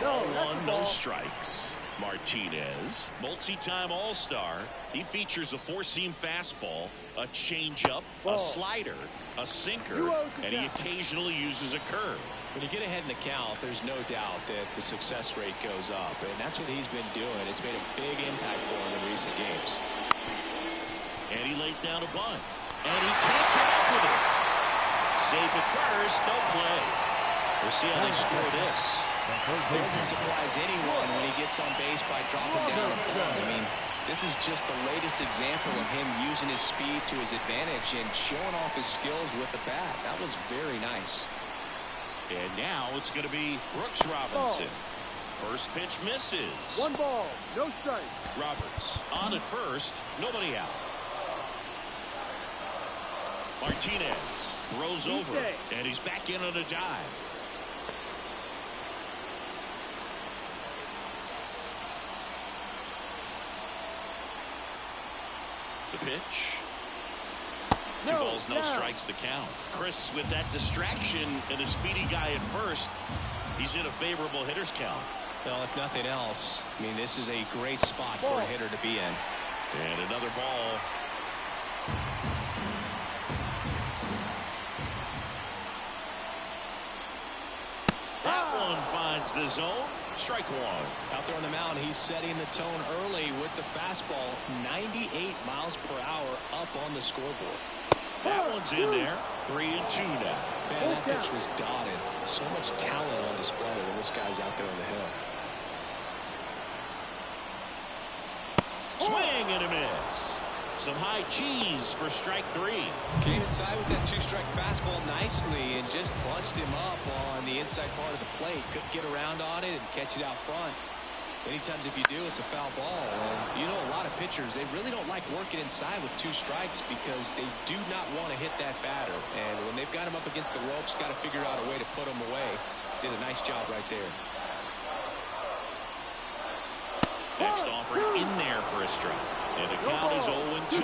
Ball one, no strikes. Martinez, multi-time All-Star. He features a four-seam fastball, a changeup, a slider, a sinker, and he occasionally uses a curve. When you get ahead in the count, there's no doubt that the success rate goes up, and that's what he's been doing. It's made a big impact for him in recent games. And he lays down a bunt, and he can't get up with it. Safe at first, no play. We'll see how they score this. It doesn't surprise anyone when he gets on base by dropping down a bunt. I mean, this is just the latest example of him using his speed to his advantage and showing off his skills with the bat. That was very nice. And now it's going to be Brooks Robinson. First pitch misses. 1 ball, no strike. Roberts on at first, nobody out. Martinez throws over, and he's back in on a dive. The pitch. 2 balls, no strikes, the count. Chris, with that distraction and a speedy guy at first, he's in a favorable hitter's count. Well, if nothing else, I mean, this is a great spot for a hitter to be in. And another ball. That one finds the zone. Strike one. Out there on the mound, he's setting the tone early with the fastball. 98 miles per hour up on the scoreboard. That one's in there. 3-2 now. Man, that pitch was dotted. So much talent on display when this guy's out there on the hill. Swing and a miss. Some high cheese for strike 3. Came inside with that 2-strike fastball nicely and just bunched him up on the inside part of the plate. Couldn't get around on it and catch it out front. Many times if you do, it's a foul ball. And you know, a lot of pitchers, they really don't like working inside with 2 strikes because they do not want to hit that batter. And when they've got him up against the ropes, got to figure out a way to put him away. Did a nice job right there. Next offer in there for a strike. And the count is 0-2.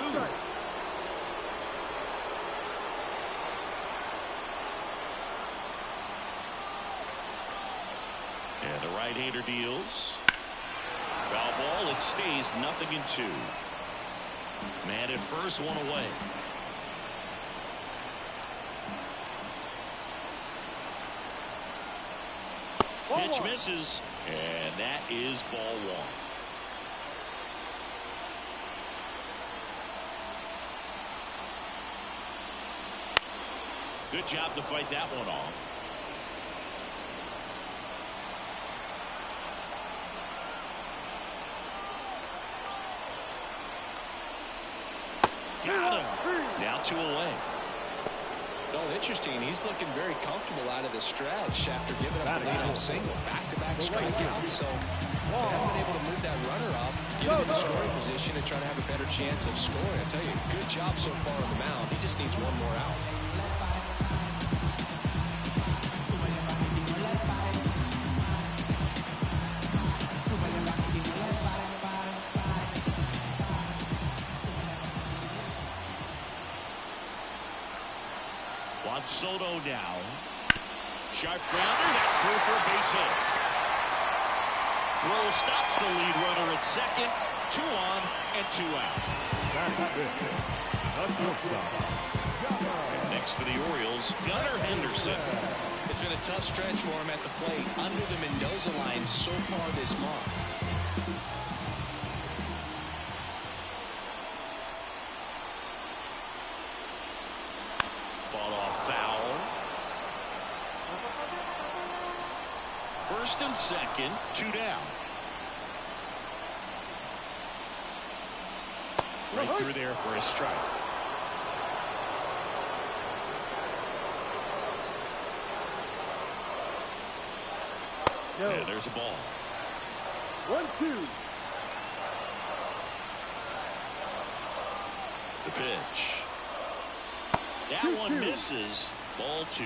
And the right-hander deals. Foul ball, it stays 0-2. Man at first, 1 away. Pitch misses, and that is ball 1. Good job to fight that one off. Got him. Now 2 away. Oh, interesting. He's looking very comfortable out of the stretch after giving up the leadoff single. Back-to-back strikeouts. So they haven't been able to move that runner up, get him in the scoring position, and try to have a better chance of scoring. I tell you, good job so far on the mound. He just needs 1 more out. Soto now. Sharp grounder. That's through for a base hit. Throw stops the lead runner at second. 2 on and 2 out. And next for the Orioles, Gunnar Henderson. It's been a tough stretch for him at the plate under the Mendoza line so far this month. Fought off foul. First and second, 2 down. Right through there for a strike. Yeah, there's a ball. 1-2. The pitch. That one misses. Ball 2.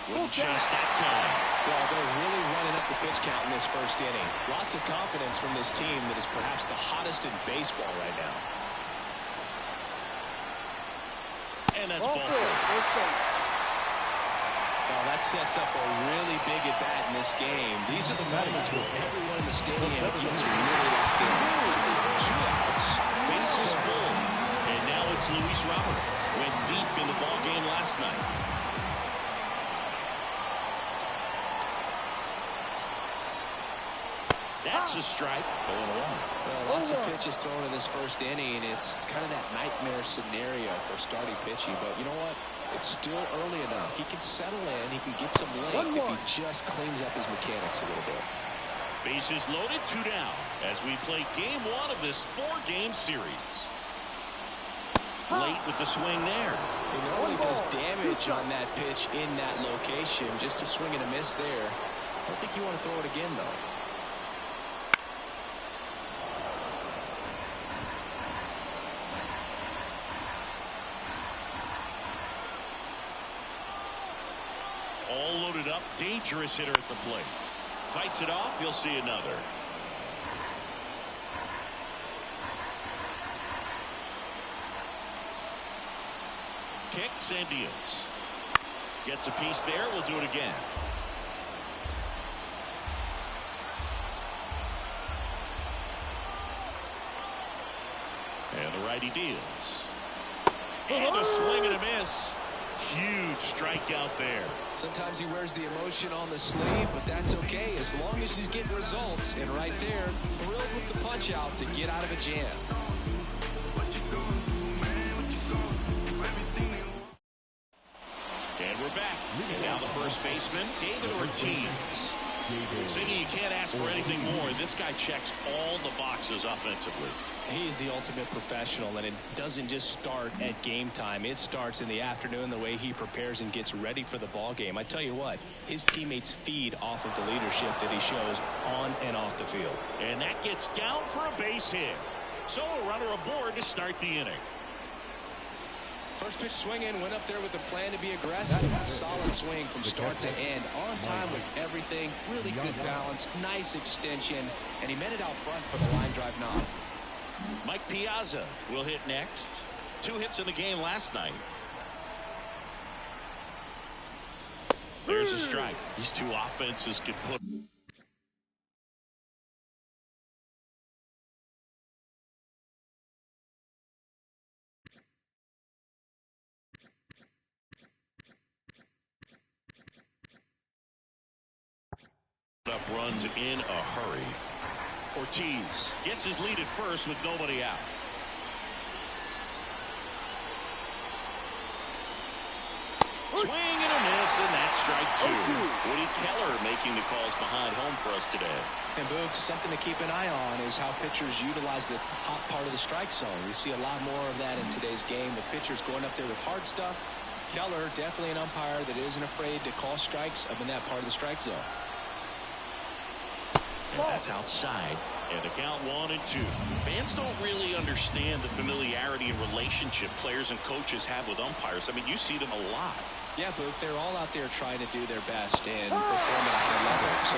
Wouldn't chase that time. Well, they're really running up the pitch count in this first inning. Lots of confidence from this team that is perhaps the hottest in baseball right now. And that's Ball ball four. four. No strikes. Well, that sets up a really big at-bat in this game. These are the moments where everyone in the stadium gets really locked in. 2 outs, bases full. And now it's Luis Robert. Went deep in the ball game last night. That's a strike. 0-1. Well, lots of pitches thrown in this first inning. It's kind of that nightmare scenario for starting pitching. But you know what? It's still early enough. He can settle in. He can get some length if he just cleans up his mechanics a little bit. Bases loaded, 2 down as we play game 1 of this 4-game series. Late with the swing there. He normally does damage on that pitch in that location. Just a swing and a miss there. I don't think you want to throw it again, though. All loaded up, dangerous hitter at the plate. Fights it off, you'll see another. Kicks and deals. Gets a piece there, we'll do it again. And the righty deals. And a swing and a miss. Huge strikeout there. Sometimes he wears the emotion on the sleeve, but that's okay as long as he's getting results. And right there, thrilled with the punch out to get out of a jam. And we're back. And now the first baseman, David Ortiz. Ziggy, you can't ask for anything more. This guy checks all the boxes offensively. He's the ultimate professional, and it doesn't just start at game time. It starts in the afternoon, the way he prepares and gets ready for the ball game. I tell you what, his teammates feed off of the leadership that he shows on and off the field. And that gets down for a base hit. So a runner aboard to start the inning. First pitch swinging, went up there with a plan to be aggressive. Solid swing from start to end. On time with everything. Really good balance. Nice extension. And he met it out front for the line drive knock. Mike Piazza will hit next. 2 hits in the game last night. There's a strike. These 2 offenses could put up runs in a hurry. Ortiz gets his lead at first with nobody out. Swing and a miss, and that's strike 2. Woody Keller making the calls behind home for us today. And Boog, something to keep an eye on is how pitchers utilize the top part of the strike zone. We see a lot more of that in today's game with pitchers going up there with hard stuff. Keller, definitely an umpire that isn't afraid to call strikes up in that part of the strike zone. And that's outside. And the count 1-2. Fans don't really understand the familiarity and relationship players and coaches have with umpires. I mean, you see them a lot. Yeah, but they're all out there trying to do their best and perform at a high level. So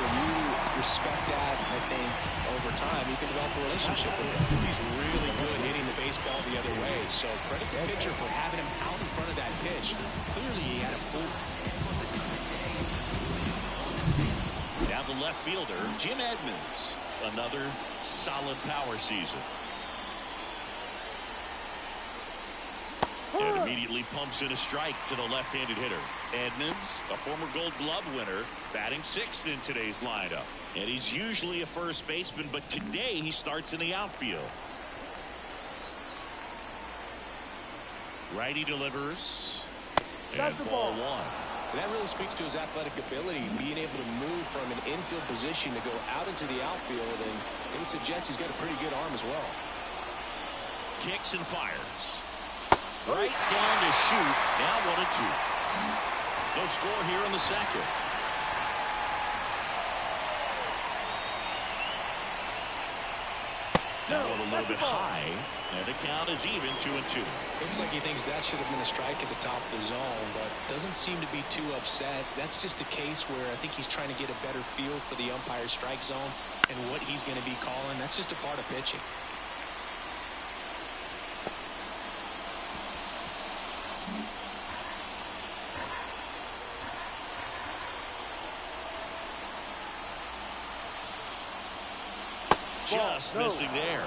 when you respect that, I think over time you can develop a relationship with him. He's really good hitting the baseball the other way. So credit the pitcher for having him out in front of that pitch. Clearly he had him fooled. Now the left fielder, Jim Edmonds. Another solid power season. And immediately pumps in a strike to the left-handed hitter. Edmonds, a former Gold Glove winner, batting 6th in today's lineup. And he's usually a first baseman, but today he starts in the outfield. Righty delivers. And ball 1. And that really speaks to his athletic ability, being able to move from an infield position to go out into the outfield, and it would suggest he's got a pretty good arm as well. Kicks and fires. Right down to shoot. Now 1-2. No score here in the second. Now a little bit high, and the count is even 2-2. Looks like he thinks that should have been a strike at the top of the zone, but doesn't seem to be too upset. That's just a case where I think he's trying to get a better feel for the umpire's strike zone and what he's going to be calling. That's just a part of pitching. just missing there.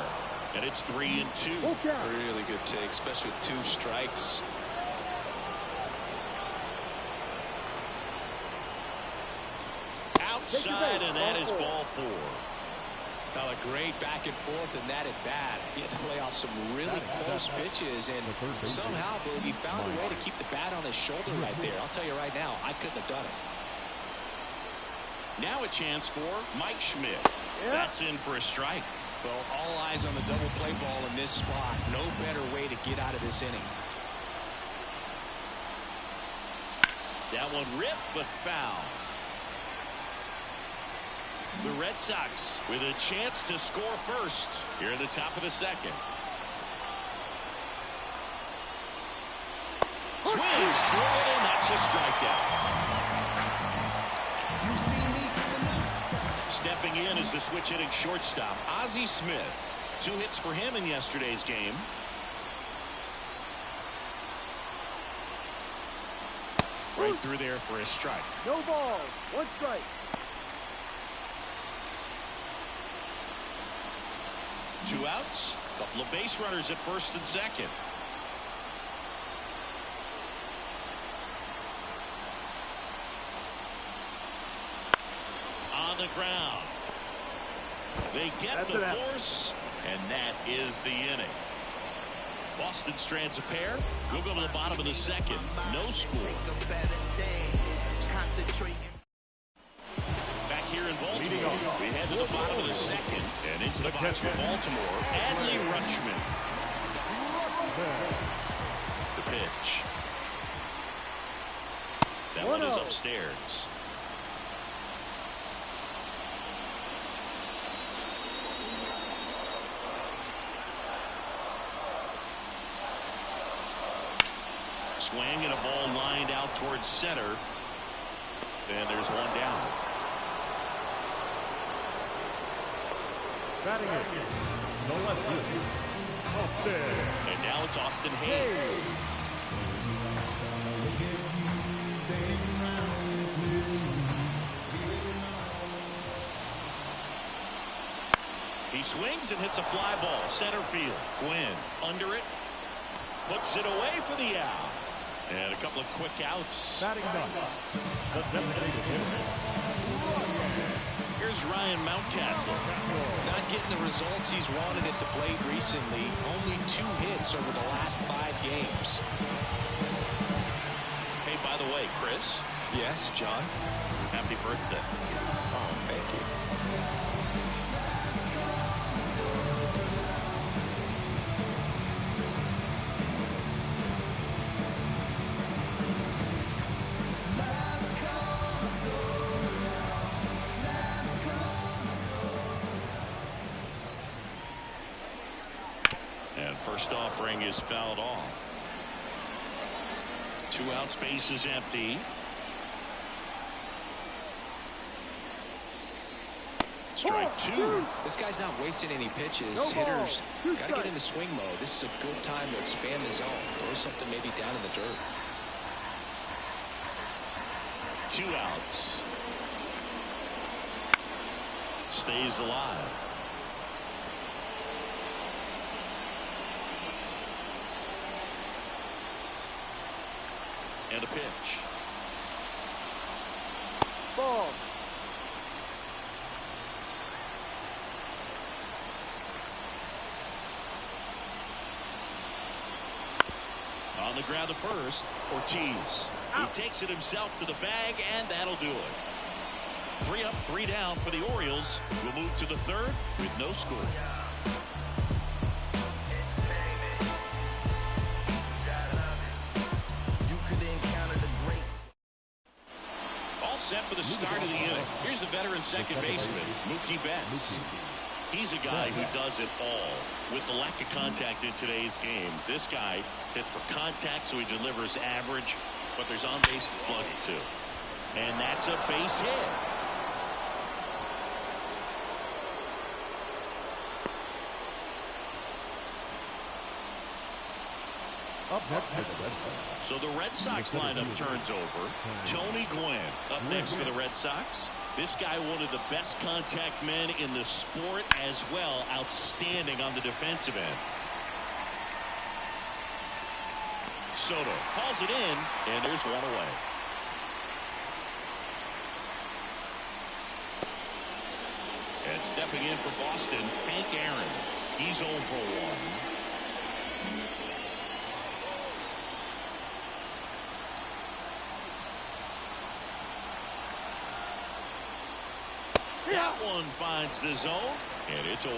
And it's 3-2. Really good take, especially with 2 strikes. Outside, and that is ball 4. Now a great back and forth, and that at bat. He had to lay off some really close pitches, and somehow, Boog, he found a way to keep the bat on his shoulder right there. I'll tell you right now, I couldn't have done it. Now a chance for Mike Schmidt. That's in for a strike. Well, all eyes on the double play ball in this spot. No better way to get out of this inning. That one ripped, but foul. The Red Sox with a chance to score first here in the top of the second. Swings for it, and that's a strikeout. Stepping in is the switch hitting shortstop, Ozzie Smith. 2 hits for him in yesterday's game. Right through there for a strike. No balls. 1 strike. Two outs. Couple of base runners at first and second. On the ground. They get the force, and that is the inning. Boston strands a pair. We'll go to the bottom of the second. No score. Back here in Baltimore, we head to the bottom of the second and into the box for Baltimore. Adley Rutschman. The pitch. That one is upstairs. Swing and a ball lined out towards center. And there's one down. Batting it. No left. Austin. And now it's Austin Hayes. He swings and hits a fly ball. Center field. Gwynn under it. Puts it away for the out. And a couple of quick outs. Batting done. Here's Ryan Mountcastle. Not getting the results he's wanted at the plate recently. Only 2 hits over the last 5 games. Hey, by the way, Chris. Yes, John. Happy birthday. Oh, thank you. First offering is fouled off. 2 outs, base is empty. Strike 2. This guy's not wasting any pitches. Hitters got to get into swing mode. This is a good time to expand the zone. Throw something maybe down in the dirt. 2 outs. Stays alive. And a pitch. Ball. On the ground to first, Ortiz. He takes it himself to the bag, and that'll do it. 3 up, 3 down for the Orioles. We'll move to the 3rd with no score. Set for the start of the inning. Here's the veteran second baseman, Mookie Betts. He's a guy who does it all. With the lack of contact in today's game, this guy hits for contact, so he delivers average, but there's on base and slugging too. And that's a base hit. So the Red Sox lineup turns over. Tony Gwynn up next for the Red Sox. This guy, one of the best contact men in the sport as well. Outstanding on the defensive end. Soto calls it in, and there's one away. And stepping in for Boston, Hank Aaron. He's 0 for 1. That one finds the zone, and it's 0-1.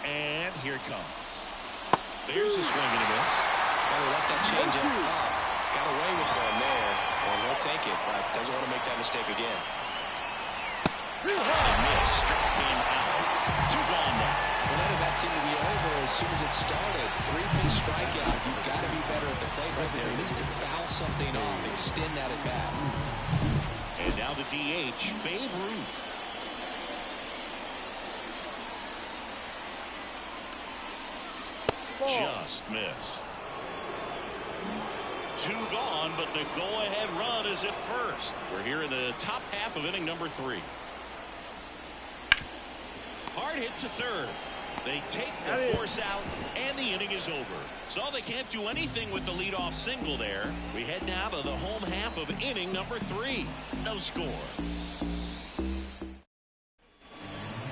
And here it comes. There's a swing and a miss. Well, he left that changeup up. Got away with one there, and he'll take it, but doesn't want to make that mistake again. And miss. Struck him out. 2 gone now. Well, none of that seemed to be over as soon as it started. 3-pitch strikeout. You've got to be better at the plate right there. At least to foul something off, extend that at bat. And now the DH, Babe Ruth. Just missed. 2 gone, but the go-ahead run is at first. We're here in the top half of inning number 3. Hard hit to third. They take the force out, and the inning is over. So they can't do anything with the leadoff single there. We head now to the home half of inning number 3. No score.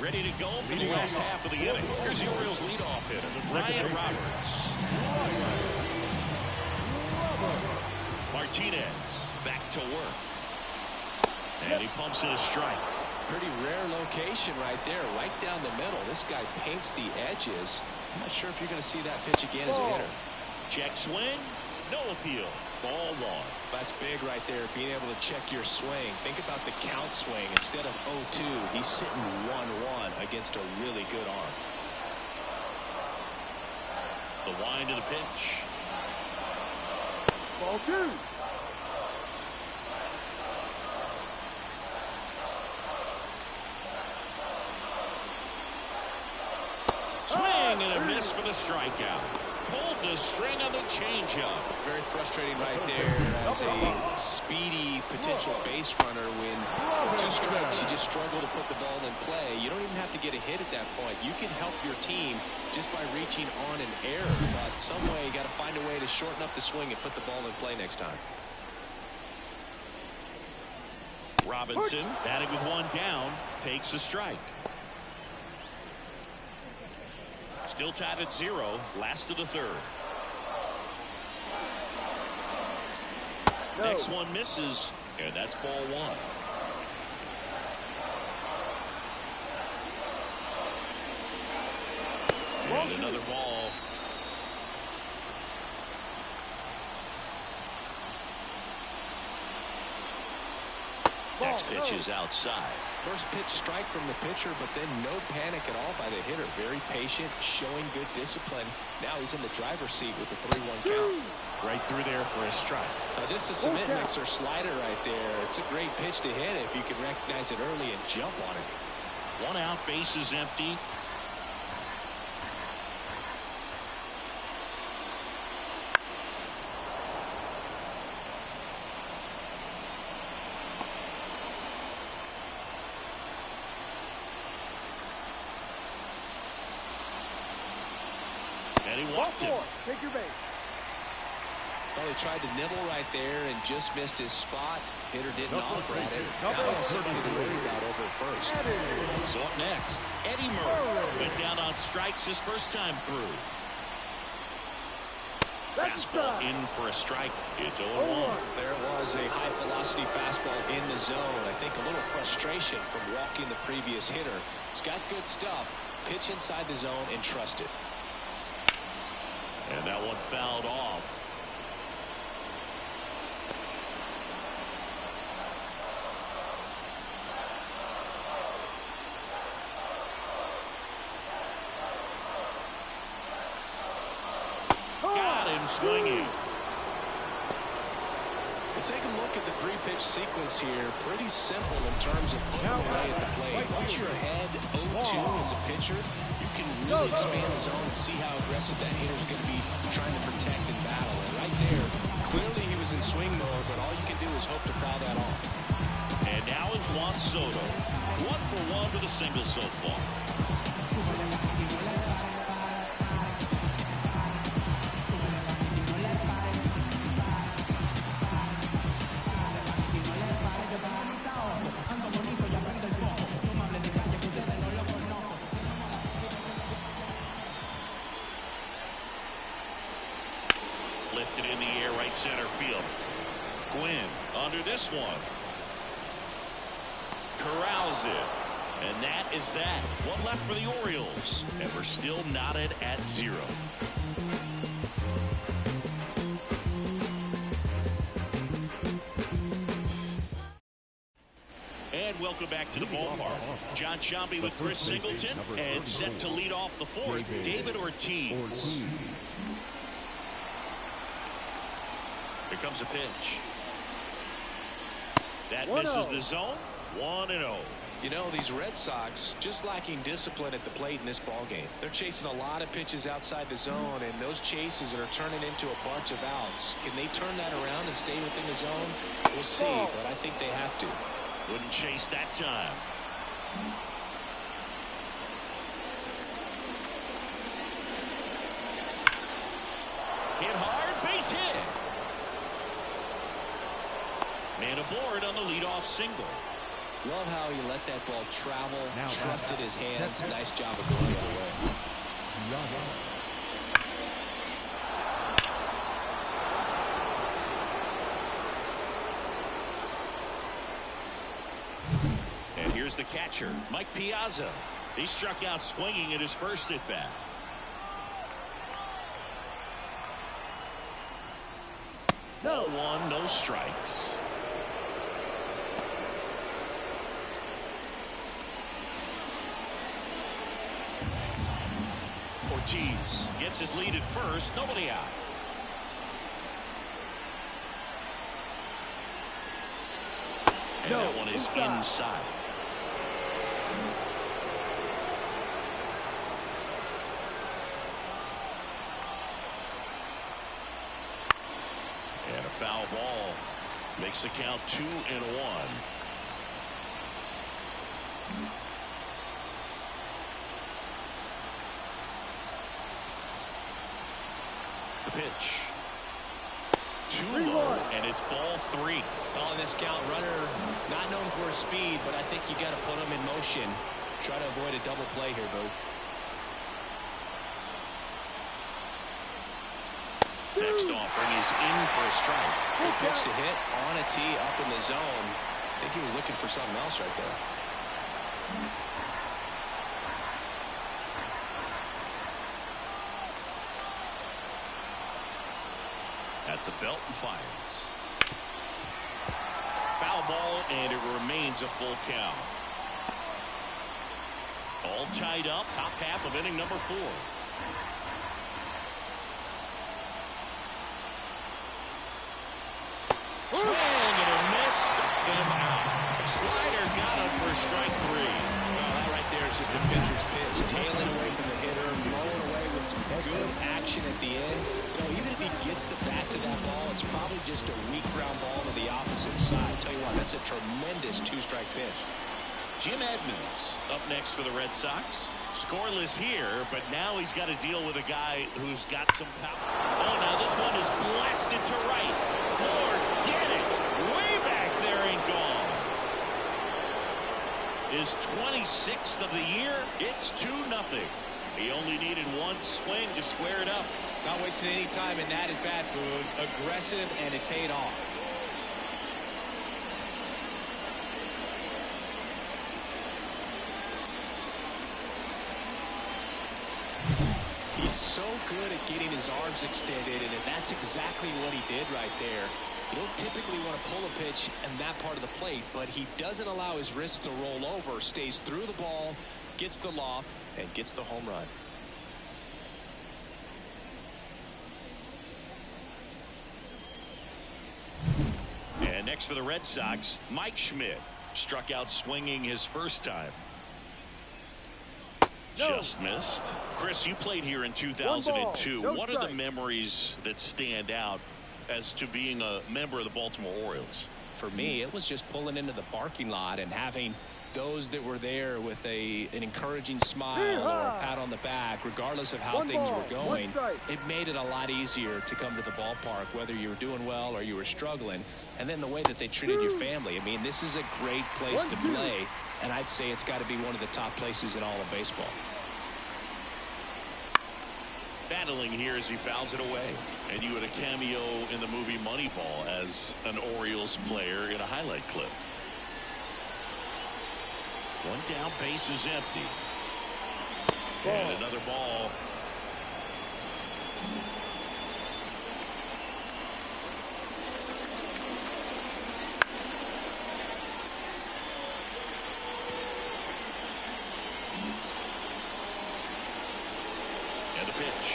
Ready to go for the last half of the inning. Here's the Orioles leadoff hitter, Ryan Roberts. Martinez back to work. And he pumps in a strike. Pretty rare location right there, right down the middle. This guy paints the edges. I'm not sure if you're going to see that pitch again as a hitter. Check swing, no appeal. Ball 1. That's big right there, being able to check your swing. Think about the count swing. Instead of 0-2, he's sitting 1-1 against a really good arm. The wind of the pitch. Ball 2. Swing and a miss for the strikeout. Pulled the string on the changeup. Very frustrating right there as a speedy potential base runner. When 2 strikes, you just struggle to put the ball in play. You don't even have to get a hit at that point. You can help your team just by reaching on an error. But some way, you got to find a way to shorten up the swing and put the ball in play next time. Robinson, batting with 1 down, takes a strike. Still tied at 0, last of the 3rd. No. Next one misses, and that's ball 1. And another ball. Next pitch is outside. First pitch strike from the pitcher, but then no panic at all by the hitter. Very patient, showing good discipline. Now he's in the driver's seat with the 3-1 count. Right through there for a strike. Now just a cement mixer slider right there. It's a great pitch to hit if you can recognize it early and jump on it. 1 out, base is empty. And he walked it. Take your base. Well, he tried to nibble right there and just missed his spot. Hitter didn't offer at it. Now he has somebody to worry about over at first. So up next, Eddie Murray went down on strikes his first time through. Fastball in for a strike. It's 0-1. There was a high-velocity fastball in the zone. I think a little frustration from walking the previous hitter. He's got good stuff. Pitch inside the zone and trust it. And that one fouled off. Got him swinging. Take a look at the three-pitch sequence here. Pretty simple in terms of putting away at the plate. Once you're ahead 0-2 as a pitcher, you can really expand the zone and see how aggressive that hitter's going to be trying to protect and battle. And right there, clearly he was in swing mode, but all you can do is hope to foul that off. And now it's Juan Soto. 1 for 1 with a single so far. Lifted in the air, right center field. Gwynn under this one. Corrals it. And that is that. One left for the Orioles. And we're still knotted at 0. And welcome back to the ballpark. John Sciambi with Chris Singleton. And set to lead off the fourth, David Ortiz. Here comes a pitch. That misses the zone. 1-0. You know, these Red Sox just lacking discipline at the plate in this ballgame. They're chasing a lot of pitches outside the zone, and those chases are turning into a bunch of outs. Can they turn that around and stay within the zone? We'll see, but I think they have to. Wouldn't chase that time. Hit hard, base hit. Man aboard on the leadoff single. Love how he let that ball travel, trusted his hands. Nice job of going the other way. And here's the catcher, Mike Piazza. He struck out swinging at his first at bat. Ball 1, no strikes. Ortiz gets his lead at first, nobody out. And that one is inside. And a foul ball makes the count 2-1. The pitch. Too low, and it's ball 3. On this count, runner not known for his speed, but I think you got to put him in motion. Try to avoid a double play here, Boo. Next offering is in for a strike. Good pitch to hit on a tee up in the zone. I think he was looking for something else right there. At the belt and fires. Foul ball, and it remains a full count. All tied up, top half of inning number 4. Swing and a miss, and out. Slider got him for strike 3. Well, that right there is just a pitcher's pitch. Tailing away from the hitter, blowing away with some good action at the end. You know, even if he gets the bat to that ball, it's probably just a weak ground ball to the opposite side. Tell you what, that's a tremendous 2-strike pitch. Jim Edmonds up next for the Red Sox. Scoreless here, but now he's got to deal with a guy who's got some power. Oh, now this one is blasted to right. Forget it. Way back there and gone. His 26th of the year. It's 2-0. He only needed one swing to square it up. Not wasting any time in that at-bat, Boone. Aggressive, and it paid off. He's so good at getting his arms extended, and that's exactly what he did right there. You don't typically want to pull a pitch in that part of the plate, but he doesn't allow his wrists to roll over, stays through the ball, gets the loft, and gets the home run. Next for the Red Sox, Mike Schmidt. Struck out swinging his first time. Just missed. Chris, you played here in 2002. What are the memories that stand out as to being a member of the Baltimore Orioles? For me, it was just pulling into the parking lot and having those that were there with an encouraging smile or a pat on the back, regardless of how things were going. It made it a lot easier to come to the ballpark, whether you were doing well or you were struggling. And then the way that they treated your family. I mean, this is a great place to play, and I'd say it's got to be one of the top places in all of baseball. Battling here as he fouls it away. And you had a cameo in the movie Moneyball as an Orioles player in a highlight clip. One down, base is empty. And another ball. And the pitch.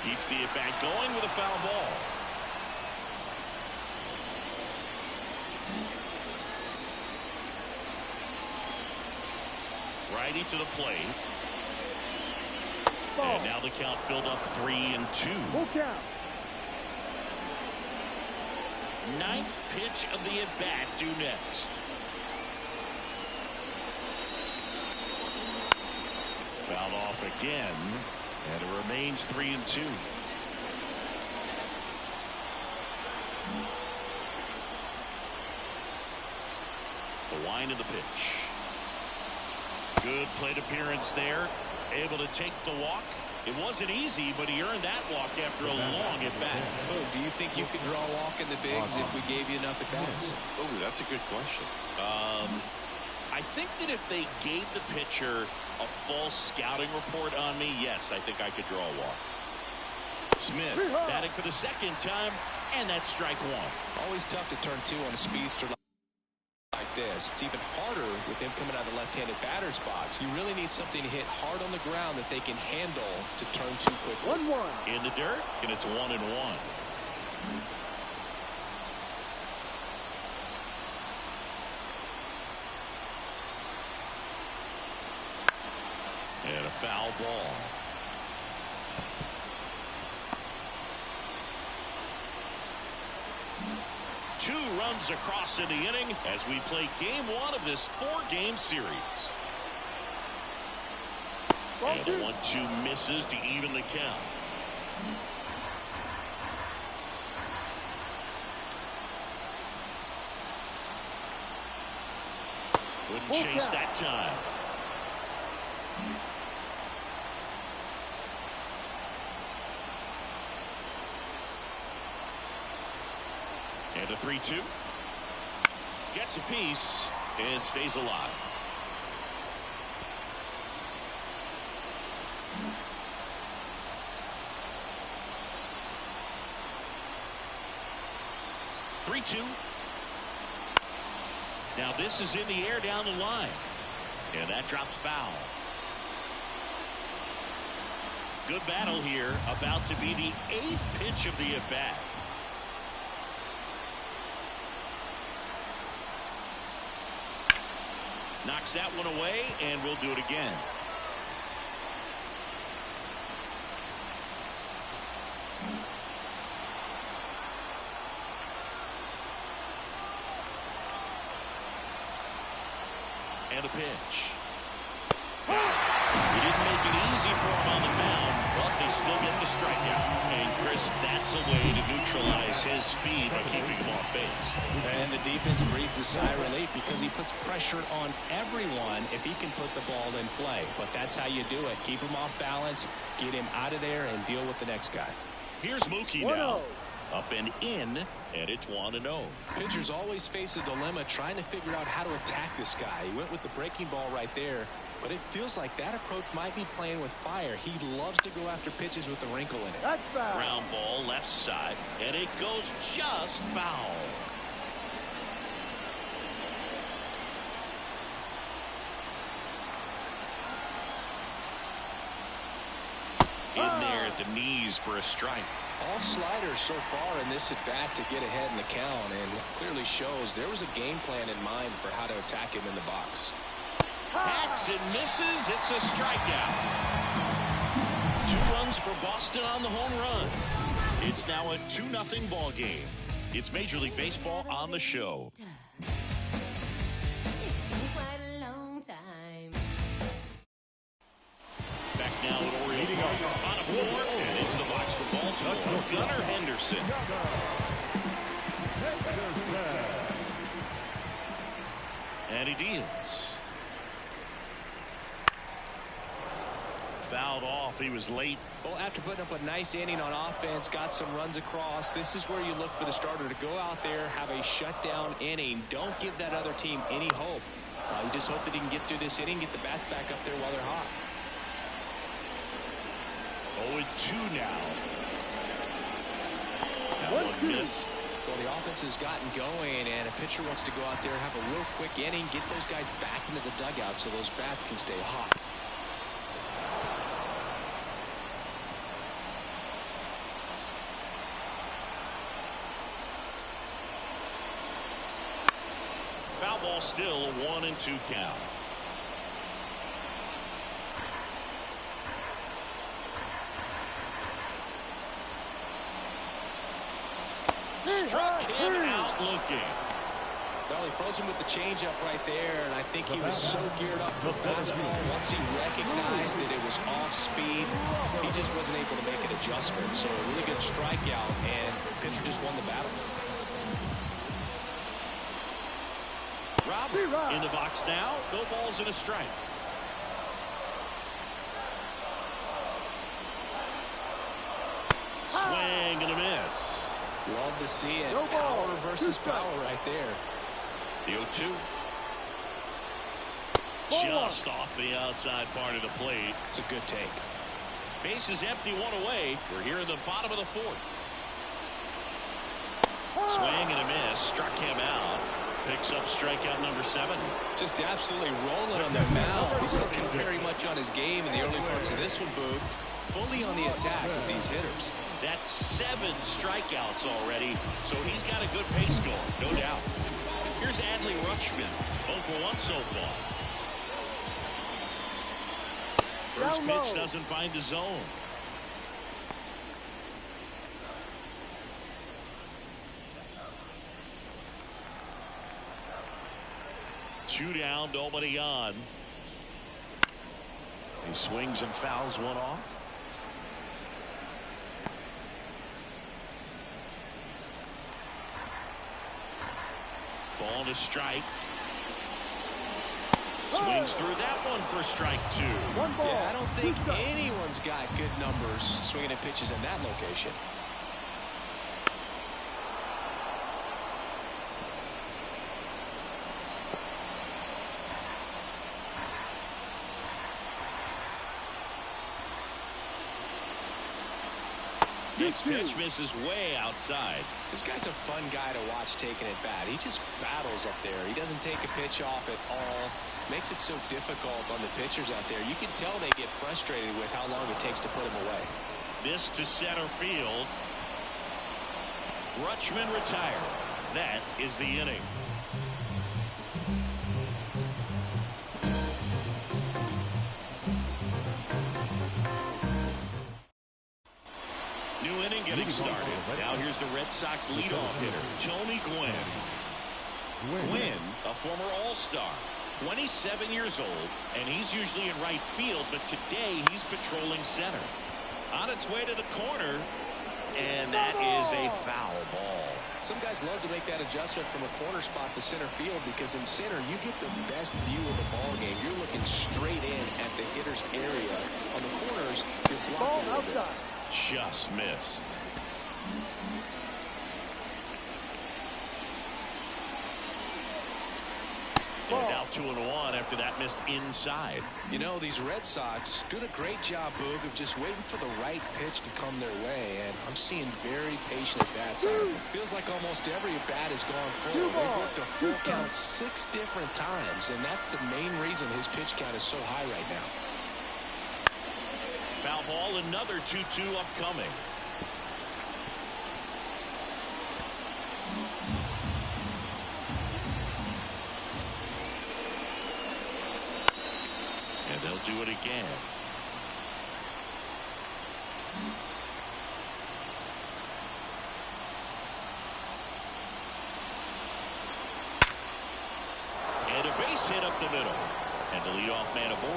Keeps the at-bat going with a foul ball. Righty to the plate. And now the count filled up 3-2. Full count. Ninth pitch of the at-bat due next. Fouled off again. And it remains 3-2. The wind of the pitch. Good plate appearance there. Able to take the walk. It wasn't easy, but he earned that walk after a long at-bat. Oh, do you think you could draw a walk in the bigs if we gave you enough at-bats? Oh, that's a good question. I think that if they gave the pitcher a full scouting report on me, yes, I think I could draw a walk. Smith batting for the second time, and that's strike one. Always tough to turn two on a speedster like this. It's even harder with him coming out of the left-handed batter's box. You really need something to hit hard on the ground that they can handle to turn two quickly. 1-1. In the dirt, and it's 1-1. And a foul ball. Two runs across in the inning as we play game one of this 4-game series. And the 1-2 misses to even the count. Wouldn't chase that time. And a 3-2. Gets a piece and stays alive. Now this is in the air down the line. And that drops foul. Good battle here. About to be the 8th pitch of the at-bat. Knocks that one away, and we'll do it again. And a pitch. He didn't make it easy for him on the mound, but they still get the strikeout. And Chris, that's a way to neutralize his speed by keeping him off base. And the defense breathes a sigh of relief because he puts pressure on everyone if he can put the ball in play. But that's how you do it. Keep him off balance, get him out of there, and deal with the next guy. Here's Mookie now. Up and in, and it's 1-0. Pitchers always face a dilemma trying to figure out how to attack this guy. He went with the breaking ball right there, but it feels like that approach might be playing with fire. He loves to go after pitches with a wrinkle in it. That's foul. Ground ball left side, and it goes just foul. In there at the knees for a strike. All sliders so far in this at-bat to get ahead in the count, and it clearly shows there was a game plan in mind for how to attack him in the box. Hacks and misses. It's a strikeout. 2 runs for Boston on the home run. It's now a 2-0 ball game. It's Major League Baseball on the show. Back now at Oriole Park. On a floor and into the box for Baltimore. Gunnar Henderson. And he deals. Fouled off. He was late. Well, after putting up a nice inning on offense, got some runs across, this is where you look for the starter to go out there, have a shutdown inning. Don't give that other team any hope. You just hope that he can get through this inning, get the bats back up there while they're hot. 0-2 now. That one missed. Well, the offense has gotten going, and a pitcher wants to go out there, have a real quick inning, get those guys back into the dugout so those bats can stay hot. Foul ball, still a 1-2 count. Struck him out looking. Well, he froze him with the changeup right there, and I think he was so geared up for fastball. Once he recognized that it was off speed, he just wasn't able to make an adjustment. So a really good strikeout, and the pitcher just won the battle. Robert in the box now. No balls and a strike. Swing and a miss. Love to see it. Power versus power right there. The 0-2. Just off the outside part of the plate. It's a good take. Base is empty, 1 away. We're here in the bottom of the 4th. Swing and a miss. Struck him out. Picks up strikeout number 7. Just absolutely rolling on the mound. He's looking very much on his game in the early parts of this one, Boog. Fully on the attack with these hitters. That's 7 strikeouts already, so he's got a good pace going, no doubt. Here's Adley Rutschman, 0 for 1 so far. First pitch doesn't find the zone. Two down, nobody on. He swings and fouls one off. Ball to strike. Swings through that one for strike 2. Yeah, I don't think anyone's got good numbers swinging at pitches in that location. Next pitch misses way outside. This guy's a fun guy to watch taking at bat. He just battles up there. He doesn't take a pitch off at all. Makes it so difficult on the pitchers out there. You can tell they get frustrated with how long it takes to put him away. This to center field. Rutschman retired. That is the inning. New inning getting started. Now here's the Red Sox leadoff hitter, Tony Gwynn. Gwynn, a former All-Star, 27 years old, and he's usually in right field, but today he's patrolling center. On its way to the corner, and that is a foul ball. Some guys love to make that adjustment from a corner spot to center field because in center you get the best view of the ball game. You're looking straight in at the hitter's area. On the corners, you're blocking a little bit. Just missed. And now 2-1 after that missed inside. You know, these Red Sox doing a great job, Boog, of just waiting for the right pitch to come their way. And I'm seeing very patient at-bats out of them. Feels like almost every at-bat has gone full. They've worked a full count 6 different times, and that's the main reason his pitch count is so high right now. Foul ball, another 2-2 upcoming. He'll do it again. And a base hit up the middle. And the leadoff man aboard.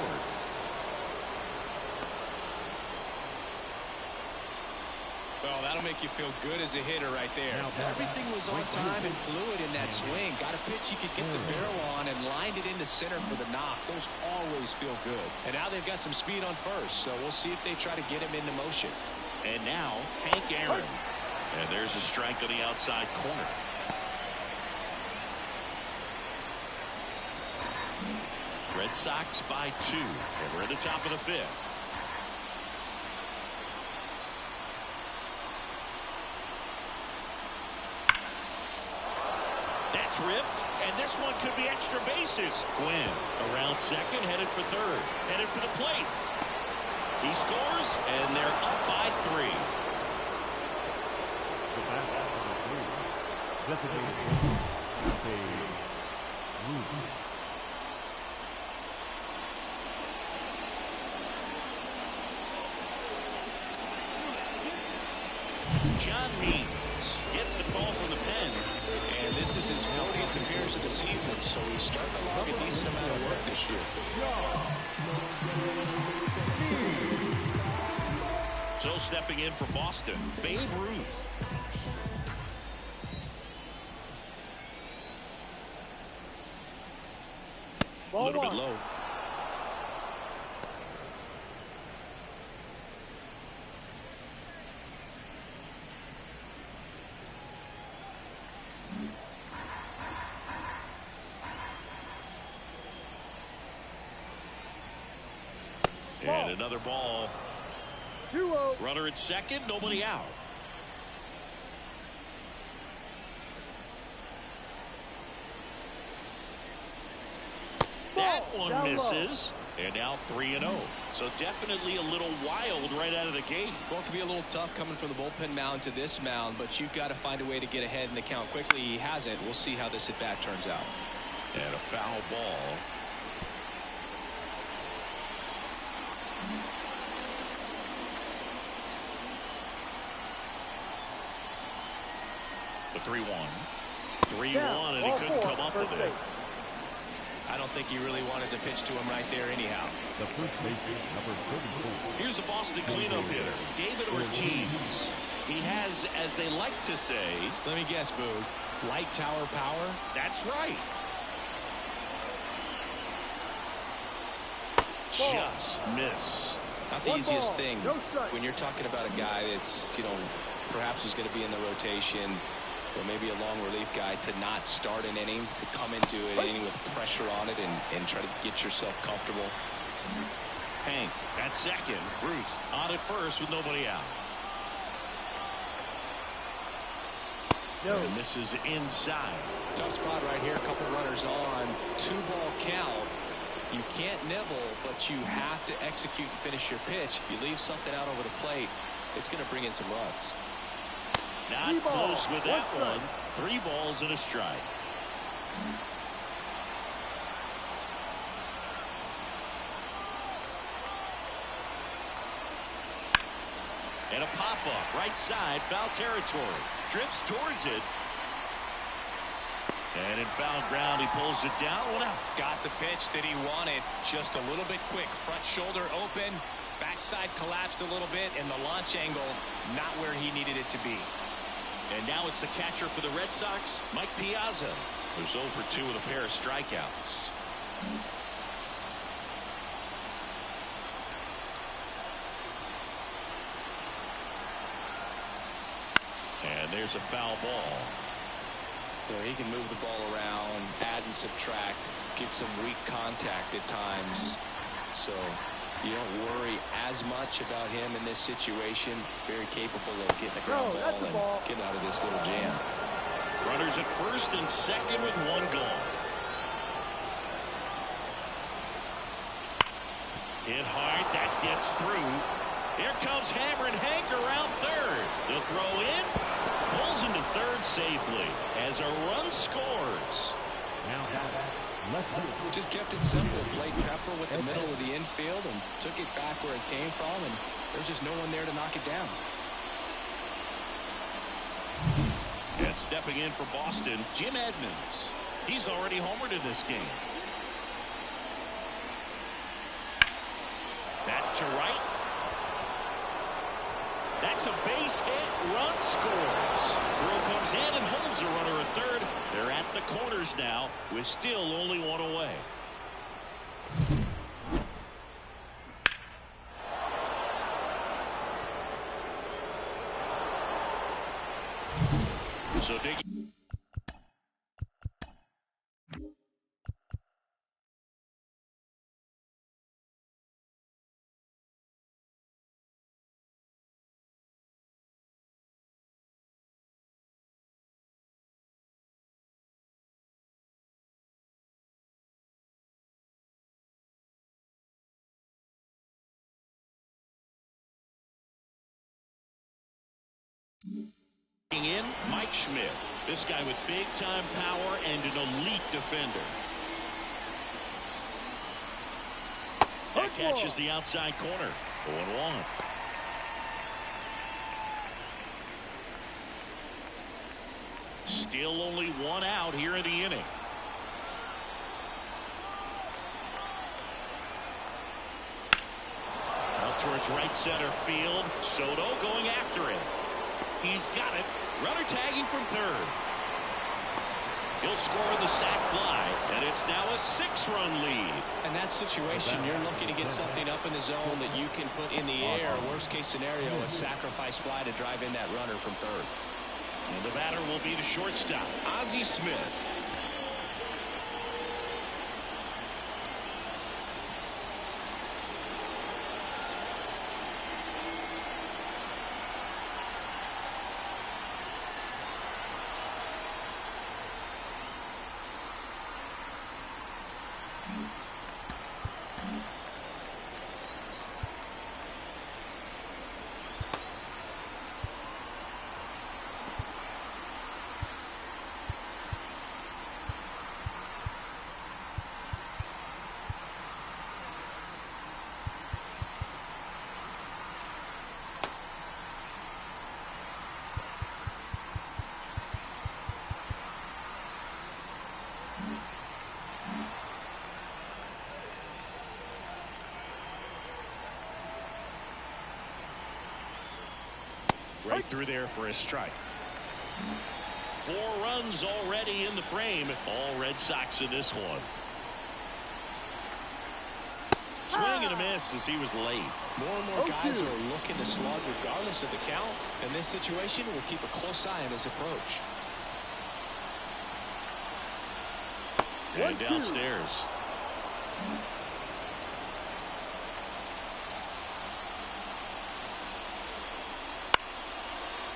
Well, that'll make you feel good as a hitter right there. Everything was on time and fluid in that swing. Got a pitch you could get the barrel on and lined it into center for the knock. Those always feel good. And now they've got some speed on first, so we'll see if they try to get him into motion. And now Hank Aaron. And there's a strike on the outside corner. Red Sox by 2. And we're at the top of the 5th. That's ripped, and this one could be extra bases. Gwynn around second, headed for third, headed for the plate. He scores, and they're up by 3. John Means gets the call from the pen. And this is his 40th appearance of the season, so he's starting to log a decent amount of work this year. So stepping in for Boston, Babe Ruth. A little bit low. And another ball. 2-0. Runner at second, nobody out. That one misses. And now 3-0. So definitely a little wild right out of the gate. Well, it could be a little tough coming from the bullpen mound to this mound, but you've got to find a way to get ahead in the count quickly. He hasn't. We'll see how this at bat turns out. And a foul ball. The 3-1. 3-1, and he couldn't come up with it. I don't think he really wanted to pitch to him right there anyhow. The first baseman, number 34. Here's the Boston cleanup hitter, David Ortiz. He has, as they like to say... Let me guess, Boog. Light tower power? That's right. Just missed. Not the easiest thing when you're talking about a guy that's, perhaps who's going to be in the rotation, or maybe a long relief guy, to not start an inning, to come into an inning with pressure on it and try to get yourself comfortable. Hank at second. Ruth on at first with nobody out. And this is inside. Tough spot right here. A couple runners on. 2-ball count. You can't nibble, but you have to execute and finish your pitch. If you leave something out over the plate, it's going to bring in some runs. Not close with that one. 3 balls and a strike. And a pop-up right side, foul territory. Drifts towards it. And in foul ground, he pulls it down. 1 out. Got the pitch that he wanted. Just a little bit quick. Front shoulder open. Backside collapsed a little bit. And the launch angle not where he needed it to be. And now it's the catcher for the Red Sox, Mike Piazza, who's 0 for 2 with a pair of strikeouts. And there's a foul ball. There, he can move the ball around, add and subtract, get some weak contact at times. So you don't worry as much about him in this situation. Very capable of getting the ground ball and getting out of this little jam. Runners at first and second with 1 gone. Hit hard, that gets through. Here comes hammering Hank around third. The throw in, pulls him to third safely as a run scores. Now left field. Just kept it simple. Played pepper with the middle of the infield and took it back where it came from, and there's just no one there to knock it down. And stepping in for Boston, Jim Edmonds. He's already homered in this game. That to right. That's a base hit. Run scores. Throw comes in and holds a runner at third. They're at the corners now with still only one away. So dig. In Mike Schmidt, this guy with big time power and an elite defender. That catches the outside corner. 0-1. Still only one out here in the inning. Out towards right center field. Soto going after it. He's got it. Runner tagging from third. He'll score the sac fly, and it's now a 6-run lead. In that situation, you're looking to get something up in the zone that you can put in the air. Worst case scenario, a sacrifice fly to drive in that runner from third. And the batter will be the shortstop, Ozzie Smith. Right through there for a strike. 4 runs already in the frame. All Red Sox in this one. Swing and a miss as he was late. More and more guys are looking to slug regardless of the count. In this situation, we'll keep a close eye on his approach. And downstairs.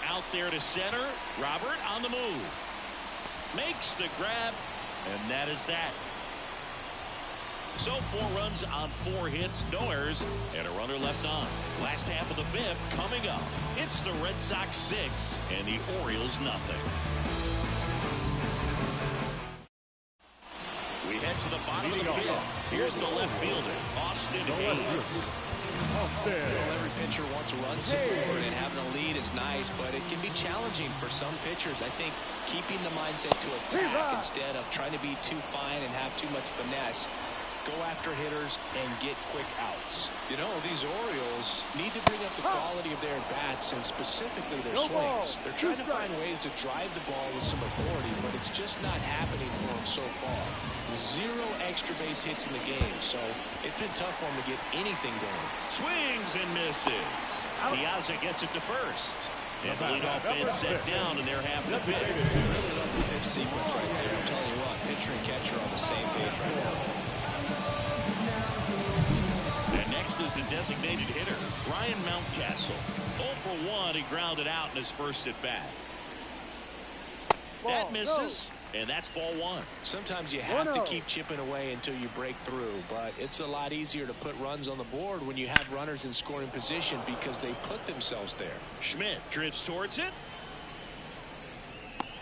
Out there to center. Robert on the move. Makes the grab. And that is that. So 4 runs on 4 hits, no errors, and a runner left on. Last half of the 5th coming up. It's the Red Sox 6 and the Orioles nothing. We head to the bottom of the 5th. Here's the left fielder, Austin Hayes. Every pitcher wants a run support, and having a lead is nice, but it can be challenging for some pitchers. I think keeping the mindset to attack instead of trying to be too fine and have too much finesse. Go after hitters and get quick outs. You know, these Orioles need to bring up the quality of their bats and specifically their swings. They're trying to find ways to drive the ball with some authority, but it's just not happening for them so far. 0 extra base hits in the game, so it's been tough for them to get anything going. Swings and misses. Piazza gets it to first. And the leadoff man set down in their half of the 5th. Really love the pitch sequence right there. I'm telling you what, pitcher and catcher on the same page right now. And next is the designated hitter, Ryan Mountcastle. 0 for 1, he grounded out in his first at bat. That misses, and that's ball 1. Sometimes you have to keep chipping away until you break through, but it's a lot easier to put runs on the board when you have runners in scoring position because they put themselves there. Schmidt drifts towards it.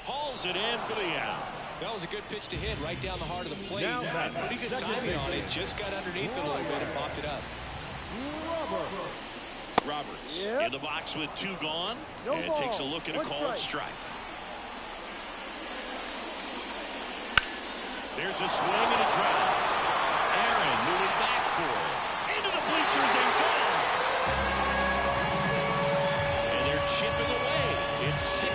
Hauls it in for the out. That was a good pitch to hit right down the heart of the plate. Now Had pretty good timing on it. Just got underneath it a little bit and popped it up. Roberts in the box with 2 gone. And takes a look at a called strike. There's a swing and a drive. Aaron moving back for it. Into the bleachers and gone. And they're chipping away. It's 6-1.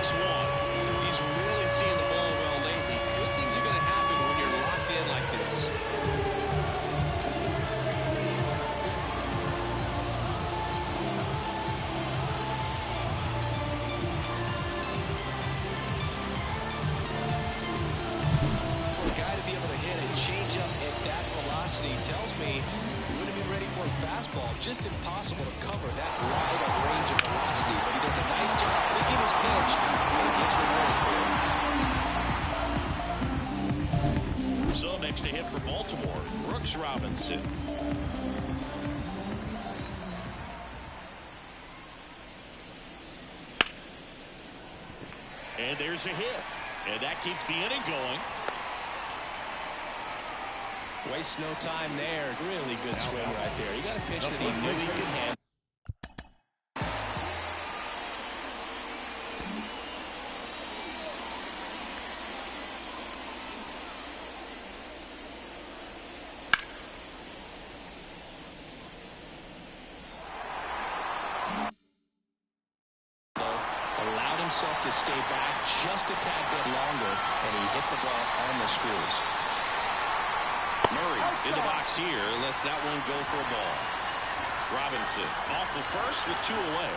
He's really seeing the ball well lately. Good things are going to happen when you're locked in like this. Tells me he wouldn't be ready for a fastball. Just impossible to cover that wide a range of velocity. But he does a nice job picking his pitch and gets rewarded for it. So next to hit for Baltimore, Brooks Robinson. And there's a hit. And that keeps the inning going. Wastes no time there. Really good swing right there. You got a pitch that he knew he could handle. Allowed himself to stay back just a tad bit longer, and he hit the ball on the screws. Murray in the box here, lets that one go for a ball. Robinson off the first with 2 away.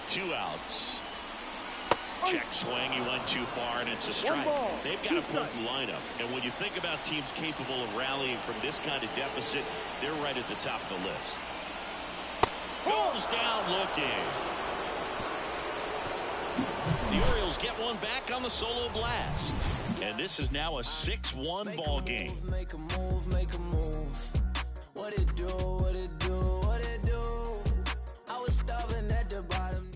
Two outs. Check swing. He went too far, and it's a strike. They've got a potent lineup. And when you think about teams capable of rallying from this kind of deficit, they're right at the top of the list. Goes down looking. The Orioles get one back on the solo blast. And this is now a 6-1 ball game. Make a move, make a move. What it do, what it do, what it do. I was starving at the bottom.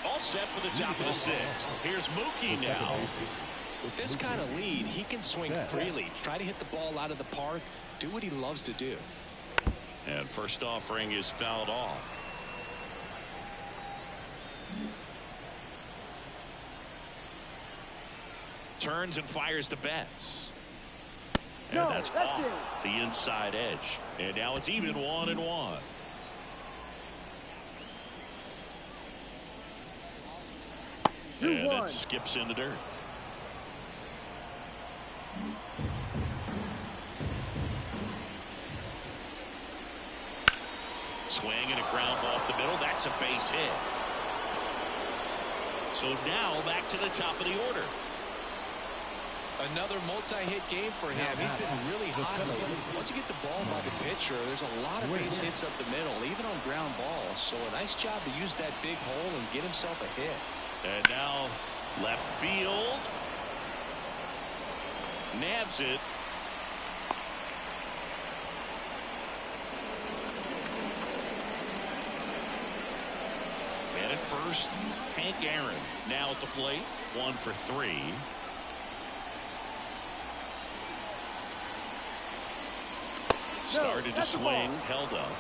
All set for the top of the 6th. Here's Mookie now. With this kind of lead, he can swing freely, try to hit the ball out of the park, do what he loves to do. And first offering is fouled off. Turns and fires to Betts. And that's off the inside edge. And now it's even 1-1. And that skips in the dirt. Swing and a ground ball up the middle. That's a base hit. So now back to the top of the order. Another multi-hit game for him. He's been really hot lately. Once you get the ball by the pitcher, there's a lot of base hits up the middle, even on ground balls. So a nice job to use that big hole and get himself a hit. And now left field. Nabs it. And at first, Hank Aaron now at the plate. 1 for 3. Started to swing, held up.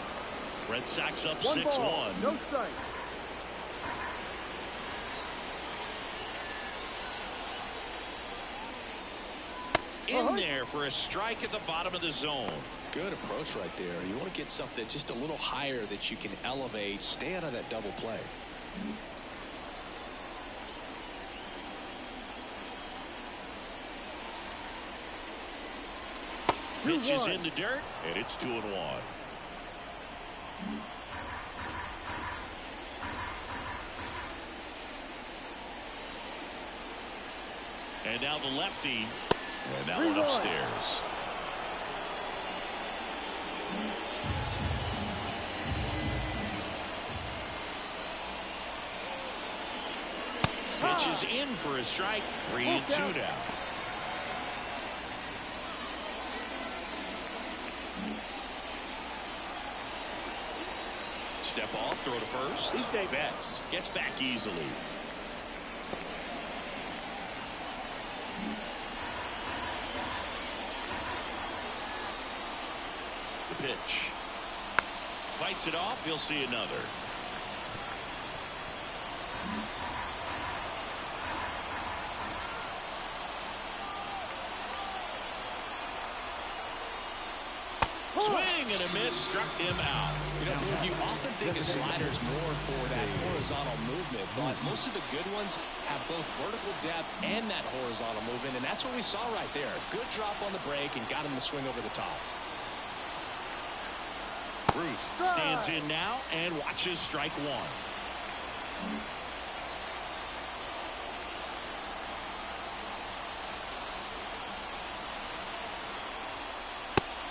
Red Sox up 6-1. No strike. In there for a strike at the bottom of the zone. Good approach right there. You want to get something just a little higher that you can elevate. Stay out of that double play. Pitch is in the dirt, and it's 2-1. And now the lefty, and that one upstairs. Pitch is in for a strike. 3-2 now. Step off, throw to first. Betts gets back easily. The pitch. Fights it off. He'll see another. Swing and a miss, struck him out. You often think of sliders more for that horizontal movement, but most of the good ones have both vertical depth and that horizontal movement, and that's what we saw right there. Good drop on the break and got him to swing over the top. Ruth stands in now and watches strike one.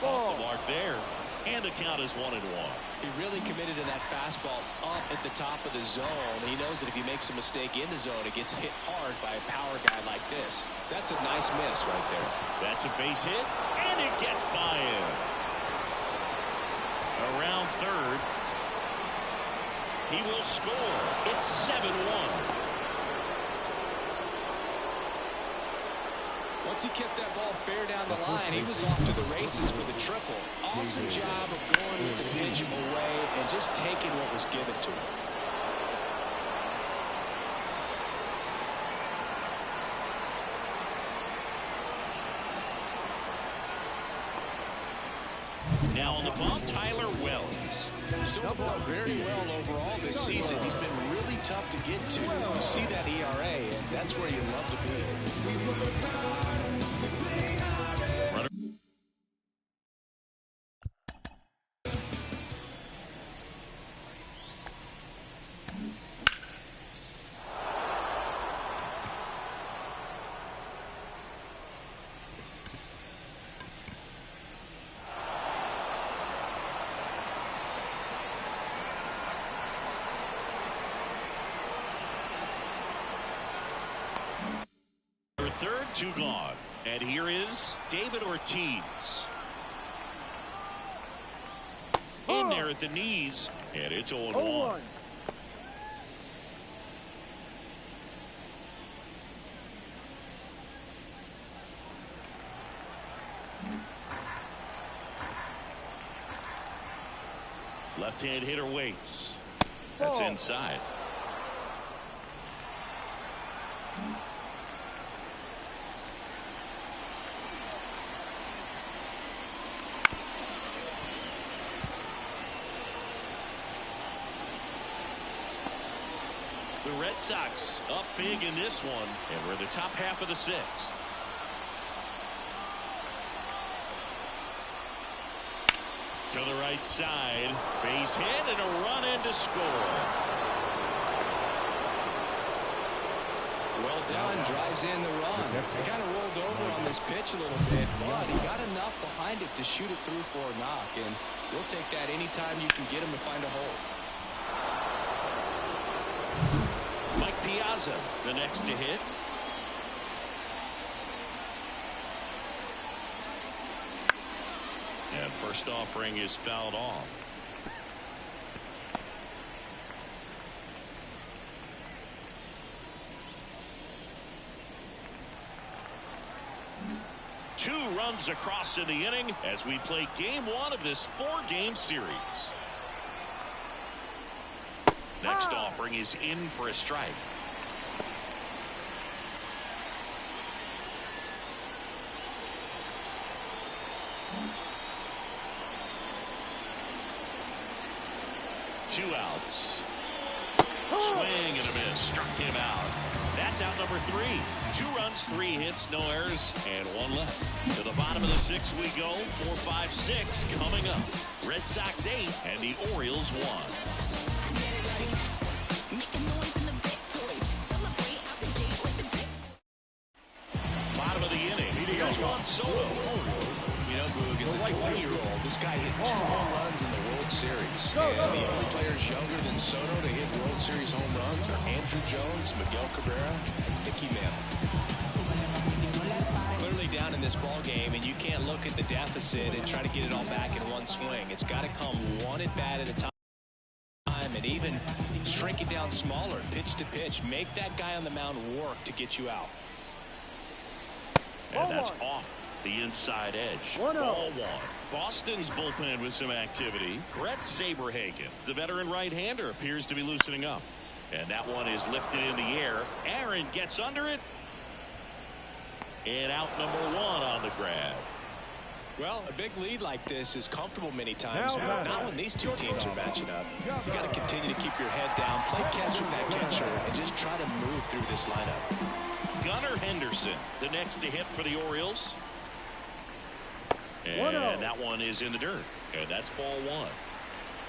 Off the mark there, and the count is 1-1. He really committed to that fastball up at the top of the zone. He knows that if he makes a mistake in the zone, it gets hit hard by a power guy like this. That's a nice miss right there. That's a base hit, and it gets by him. Around third. He will score. It's 7-1. Once he kept that ball fair down the line, he was off to the races for the triple. Awesome job of going with the pitch away and just taking what was given to him. Now on the bump, Tyler Wells. He's doing very well overall this season. He's been really tough to get to. You see that ERA, and that's where you love to be. Third, 2 gone. And here is David Ortiz. In there at the knees, and it's 0-1. Left-hand hitter waits. That's inside. The Red Sox up big in this one, and we're in the top half of the 6th. To the right side, base hit and a run in to score. Well done, drives in the run. He kind of rolled over on this pitch a little bit, but he got enough behind it to shoot it through for a knock, and we'll take that anytime you can get him to find a hole. Mike Piazza, the next to hit. And first offering is fouled off. Two runs across in the inning as we play game 1 of this 4-game series. Next offering is in for a strike. Two outs. Swing and a miss. Struck him out. That's out number 3. 2 runs, 3 hits, no errors, and 1 left. To the bottom of the 6th we go. 4, 5, 6 coming up. Red Sox 8 and the Orioles 1. Bottom of the inning. Here's Juan Soto. Boog, is a 20-year-old. This guy hit 2 home runs in the World Series. And the only players younger than Soto to hit World Series home runs are Andrew Jones, Miguel Cabrera, and Mickey Mantle. Clearly down in this ball game, and you can't look at the deficit and try to get it all back in one swing. It's got to come one at bat at a time, and even shrink it down smaller, pitch to pitch. Make that guy on the mound work to get you out. And that's off the inside edge. Ball one. Boston's bullpen with some activity. Brett Saberhagen, the veteran right-hander, appears to be loosening up. And that one is lifted in the air. Aaron gets under it. And out number 1 on the grab. Well, a big lead like this is comfortable many times, but not when these two teams are matching up. You got to continue to keep your head down, play catch with that catcher, and just try to move through this lineup. Gunnar Henderson, the next to hit for the Orioles. And that one is in the dirt. And that's ball 1.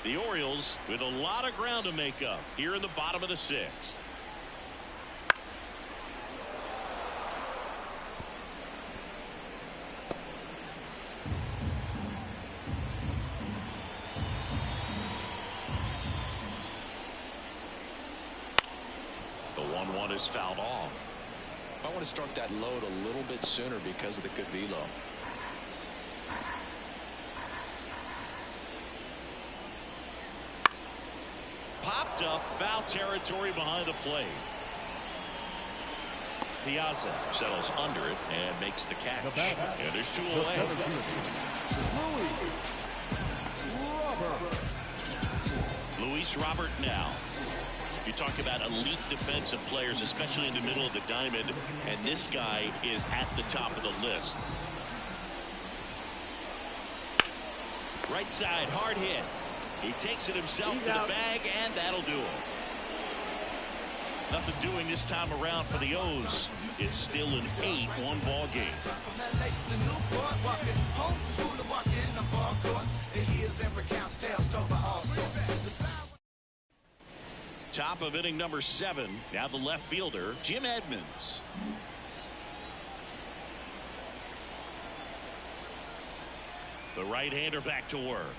The Orioles with a lot of ground to make up here in the bottom of the 6th. The 1-1 is fouled off. I want to start that load a little bit sooner because of the good velo. Popped up, foul territory behind the plate. Piazza settles under it and makes the catch. And there's 2 away. Luis Robert now. You talk about elite defensive players, especially in the middle of the diamond, and this guy is at the top of the list. Right side, hard hit. He takes it himself to the bag, and that'll do it. Nothing doing this time around for the O's. It's still an 8-1 ball game. Top of inning number 7. Now the left fielder, Jim Edmonds. The right-hander back to work.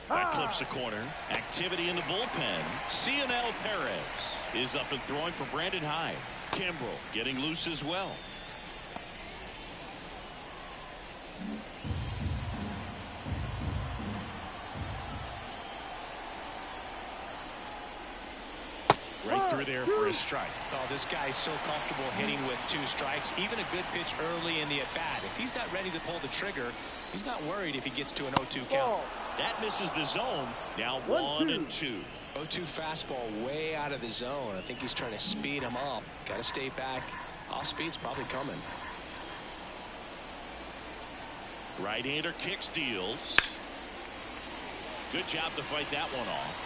That clips the corner. Activity in the bullpen. Cionel Perez is up and throwing for Brandon Hyde. Kimbrel getting loose as well. Right through there for a strike. Oh, this guy's so comfortable hitting with 2 strikes. Even a good pitch early in the at-bat. If he's not ready to pull the trigger, he's not worried if he gets to an 0-2 count. That misses the zone. Now 1-2. 0-2 fastball way out of the zone. I think he's trying to speed him up. Got to stay back. Off speed's probably coming. Right-hander kicks, deals. Good job to fight that one off.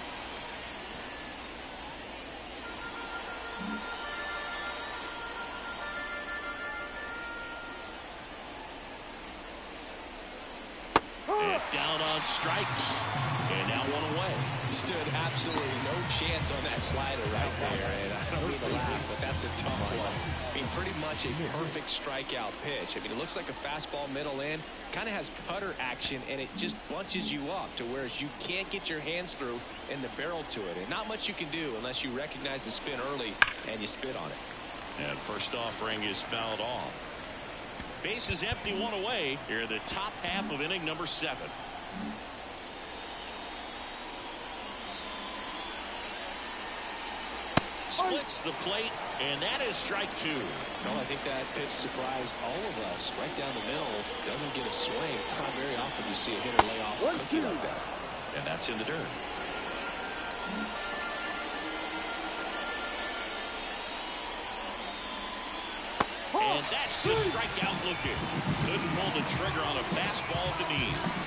And down on strikes. And now 1 away. Stood absolutely no chance on that slider right there. And I don't mean to laugh, but that's a tough one. I mean, pretty much a perfect strikeout pitch. I mean, it looks like a fastball middle in. Kind of has cutter action, and it just bunches you up to where you can't get your hands through in the barrel to it. And not much you can do unless you recognize the spin early and you spit on it. And first offering is fouled off. Base is empty, 1 away. Here the top half of inning number 7. Splits the plate, and that is strike 2. No, I think that pitch surprised all of us. Right down the middle, doesn't get a swing. Not very often you see a hitter lay off a cookie like that. And that's in the dirt. And that's the strikeout looking. Couldn't pull the trigger on a fastball at the knees.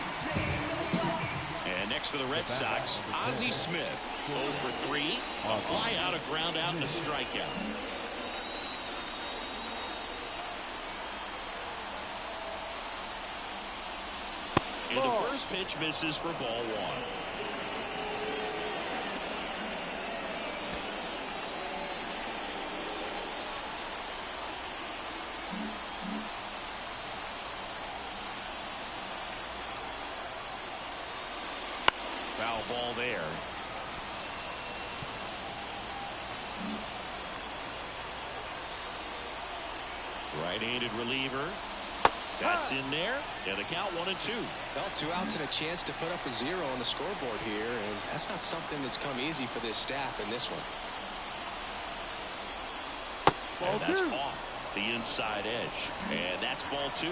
And next for the Red Sox, Ozzie Smith. 0 for 3. A fly out, a ground out, and a strikeout. And the first pitch misses for ball 1. Foul ball there. Right-handed reliever. That's in there. And the count 1-2. Well, 2 outs and a chance to put up a 0 on the scoreboard here, and that's not something that's come easy for this staff in this one. And that's off the inside edge. And that's ball 2.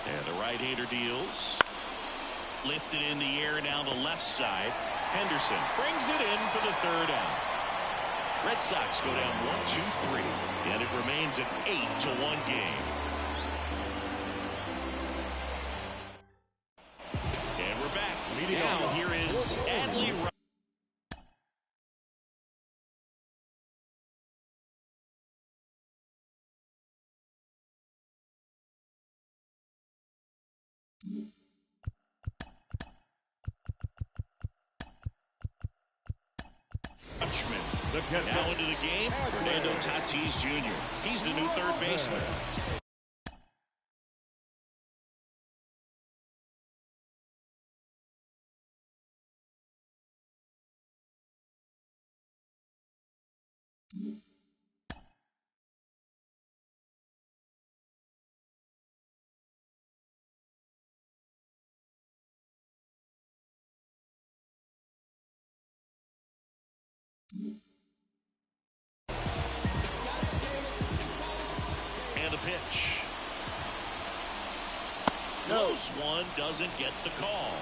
And the right-hander deals. Lifted in the air down the left side. Henderson brings it in for the 3rd out. Red Sox go down 1-2-3, and it remains an 8-1 game. And we're back. Now here is Adley. Now into the game, Fernando Tatis Jr. He's the new 3rd baseman. And the pitch. Close one, doesn't get the call.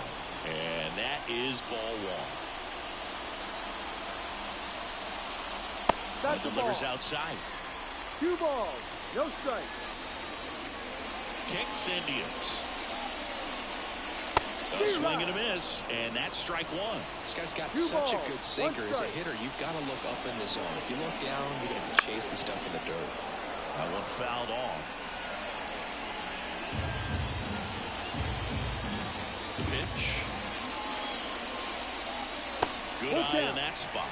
And that is ball 1. That's Delivers outside. 2 balls, no strike. Kicks and deals. A swing and a miss, and that's strike 1. This guy's got such a good sinker. As a hitter, you've got to look up in the zone. If you look down, you're going to be chasing stuff in the dirt. That one fouled off. The pitch. Good eye in that spot.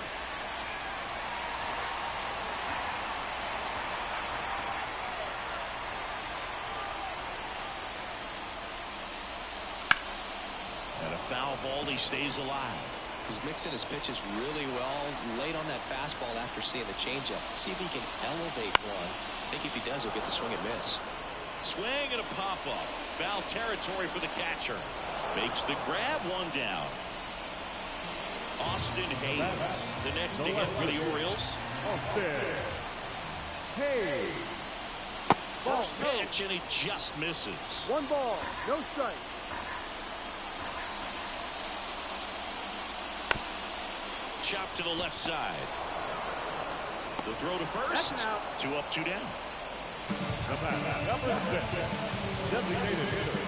And a foul ball, he stays alive. He's mixing his pitches really well. Late on that fastball after seeing the changeup. See if he can elevate one. I think if he does, he'll get the swing and miss. Swing and a pop-up. Foul territory for the catcher. Makes the grab, 1 down. Austin Hayes, the next to hit for the Orioles. Austin Hayes. First pitch, and he just misses. 1 ball, no strike. Chop to the left side. The throw to first. 2 up, 2 down. Number 6, designated hitter.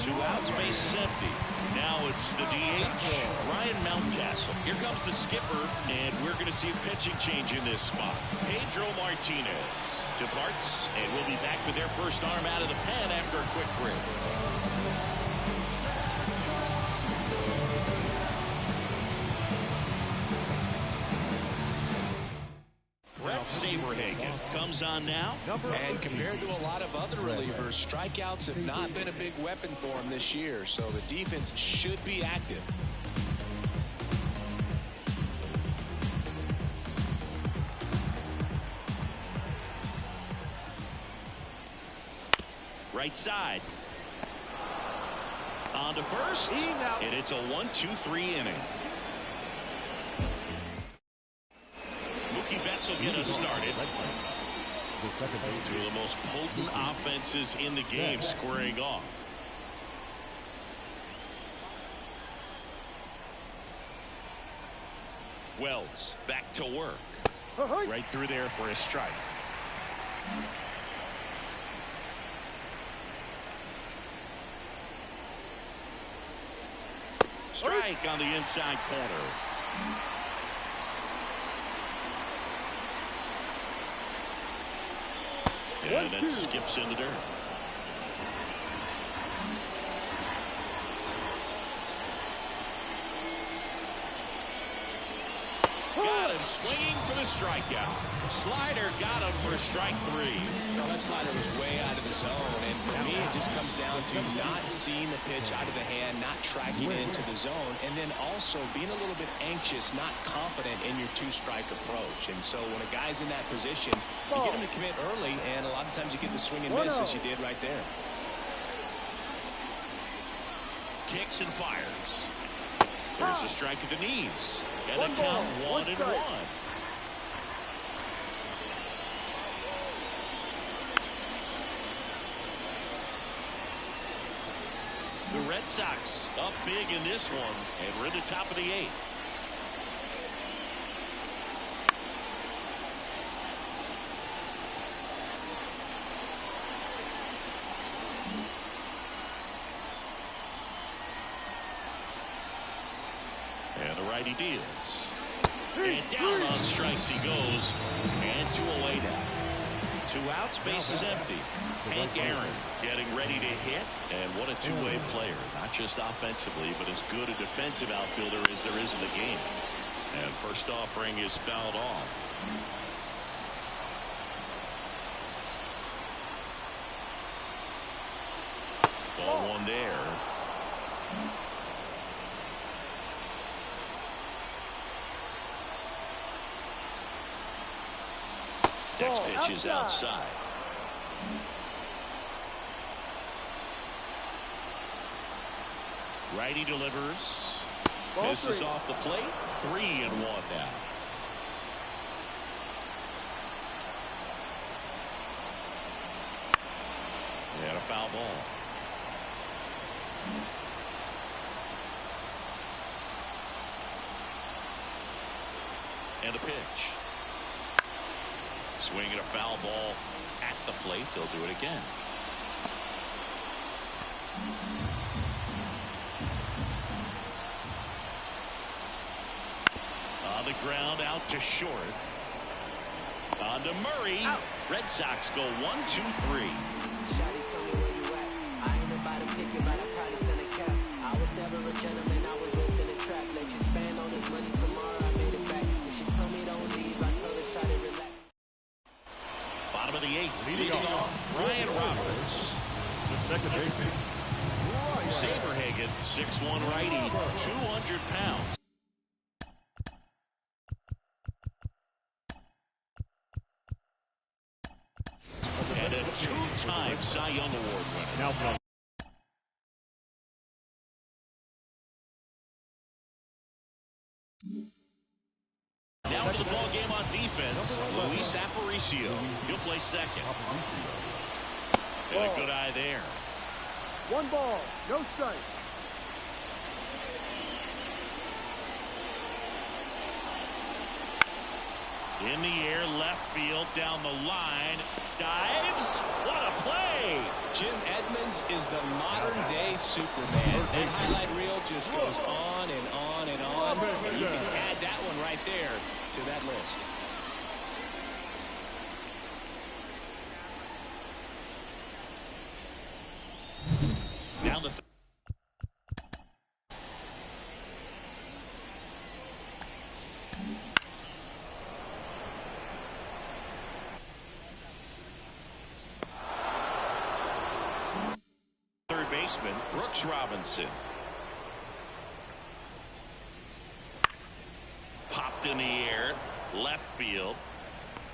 2 outs, base is empty. Now it's the DH, Ryan Mountcastle. Here comes the skipper, and we're going to see a pitching change in this spot. Pedro Martinez departs, and we'll be back with their first arm out of the pen after a quick break. Saberhagen comes on now. And compared to a lot of other relievers, strikeouts have not been a big weapon for him this year, so the defense should be active. Right side. On to first, and it's a 1-2-3 inning. Betts will get us started. Two of the most potent offenses in the game squaring off. Wells back to work. Right through there for a strike. Strike on the inside corner. And that skips in the dirt. Got him swinging for the strikeout. Slider got him for strike 3. Well, that slider was way out of the zone, and for me, it just comes down to not seeing the pitch out of the hand, not tracking it into the zone, and then also being a little bit anxious, not confident in your two-strike approach. And so when a guy's in that position, you get him to commit early, and a lot of times you get the swing and miss as you did right there. Kicks and fires. There's a strike at the knees. And a count 1-1. The Red Sox up big in this one, and we're in the top of the 8th. And the righty deals. And down on strikes he goes. And 2 away now. 2 outs, base is empty. Hank Aaron getting ready to hit. And what a two-way player. Not just offensively, but as good a defensive outfielder as there is in the game. And first offering is fouled off. Ball 1 there. Next pitch is outside. Righty delivers. Misses off the plate. 3-1 now. And a foul ball. And a pitch. Swinging a foul ball at the plate. They'll do it again. On the ground, out to short. On to Murray. Out. Red Sox go 1-2-3. Shawty told me where you at. I ain't about to pick it, but I probably send a cap. I was never a gentleman, I was less than a trap. Let you spend all this money tomorrow, I made it back. If she told me don't leave, I told her Shawty relax. Bottom of the 8th, leading off Ryan Roberts. The second baseman. Saberhagen, 6'1" righty, 200 pounds. And a 2-time Cy Young Award winner. Now from Now into the ball game on defense, Luis Aparicio. He'll play second. And a good eye there. 1 ball, no strike. In the air, left field, down the line, dives. What a play! Jim Edmonds is the modern-day Superman. That highlight reel just goes on and on and on. And you can add that one right there to that list. Down the third baseman, Brooks Robinson. Popped in the air, left field.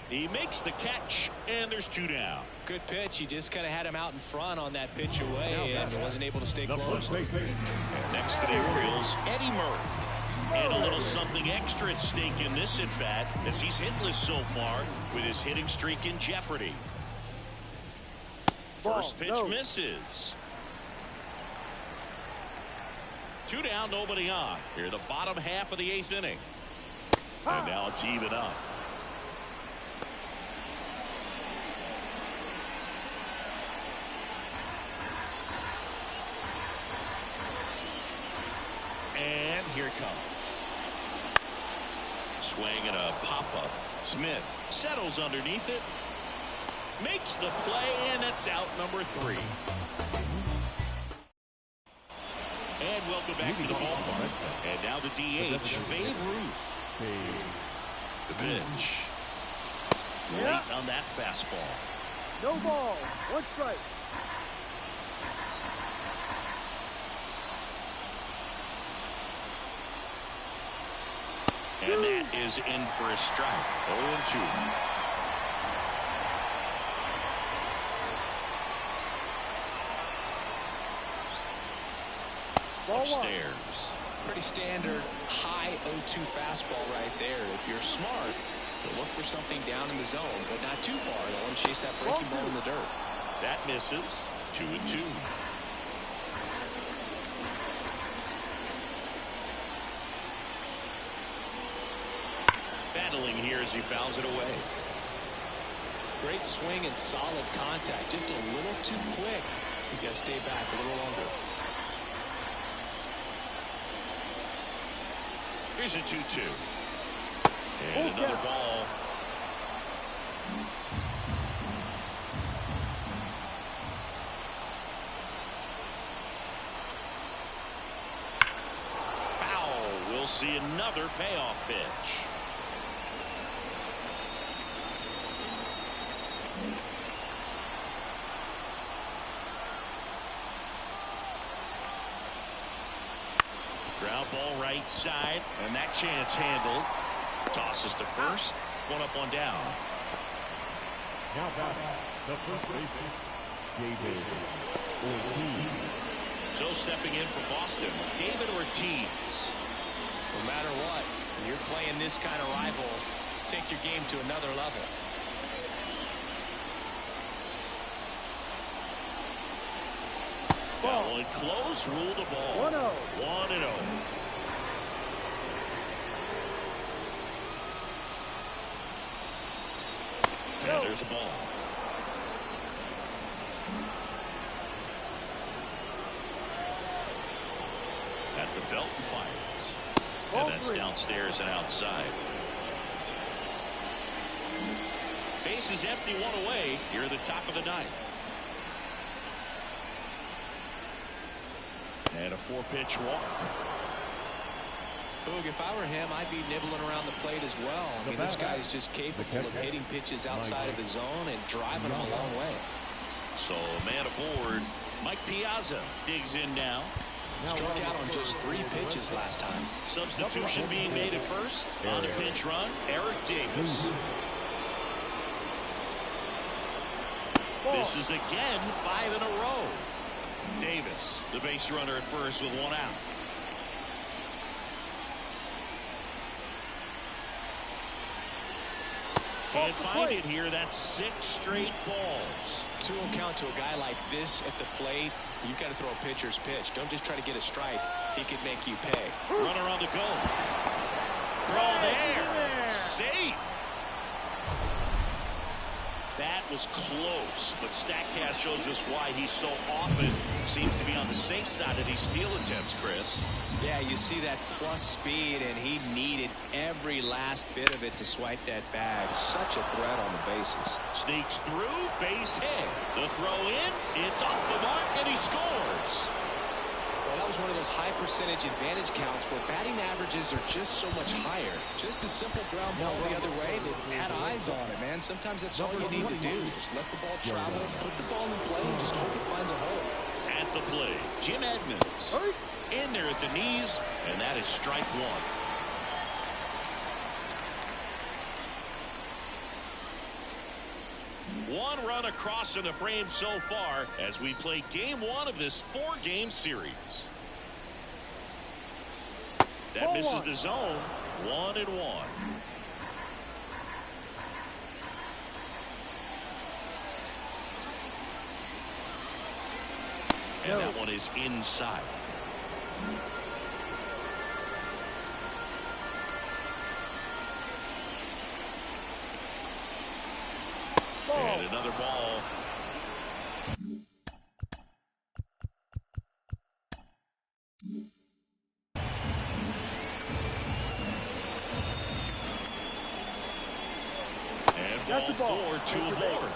He makes the catch, and there's 2 down. Good pitch. He just kind of had him out in front on that pitch away and wasn't able to stay close. And next for the Orioles, Eddie Murray. And a little something extra at stake in this at-bat as he's hitless so far with his hitting streak in jeopardy. First pitch misses. 2 down, nobody on. Here the bottom half of the 8th inning. And now it's even up. And here it comes. Swing and a pop-up. Smith settles underneath it. Makes the play, and it's out number 3. And welcome back to the ballpark. And now the DH, Babe Ruth. The pitch. Late on that fastball. No ball. One strike. And that is in for a strike. 0-2. Upstairs. Pretty standard high 0-2 fastball right there. If you're smart, you'll look for something down in the zone, but not too far. You'll want to chase that breaking ball in the dirt. That misses. 2-2. Battling here as he fouls it away. Great swing and solid contact. Just a little too quick. He's got to stay back a little longer. Here's a 2-2. And another ball. Foul. We'll see another payoff pitch. Ground ball right side, and that chance handled. Tosses to first. One up, one down. Now back the first baseman, David Ortiz. So stepping in for Boston, David Ortiz. No matter what, when you're playing this kind of rival, take your game to another level. That one close, rule the ball. 1-0. 1-0. And there's a ball. At the belt and fires. And that's downstairs and outside. Base is empty, one away. Here at the top of the ninth. And a 4-pitch walk. Boog, if I were him, I'd be nibbling around the plate as well. I mean, this guy is just capable of hitting pitches outside of the zone and driving them a long way. So, a man aboard. Mike Piazza digs in now. Struck out on just 3 pitches last time. Substitution being made at first. On a pinch run, Eric Davis. This is again 5 in a row. Davis, the base runner at first with 1 out. Can't find it here. That's 6 straight balls. 2 will count to a guy like this at the plate. You've got to throw a pitcher's pitch. Don't just try to get a strike. He could make you pay. Runner on the go. Throw there. Safe. That was close, but StatCast shows us why he so often seems to be on the safe side of these steal attempts, Chris. Yeah, you see that plus speed, and he needed every last bit of it to swipe that bag. Such a threat on the bases. Sneaks through, base hit. The throw in, it's off the mark, and he scores. Well, that was one of those high percentage advantage counts where batting averages are just so much higher. Just a simple ground ball the other way that had eyes on it, man. Sometimes that's all you need to do. Just let the ball travel, put the ball in play, and just hope it finds a hole. At the plate, Jim Edmonds. In there at the knees, and that is strike 1. One run across in the frame so far as we play game 1 of this 4-game series. That misses the zone. 1-1. And that one is inside. And another ball. And ball 4, 2 aboard.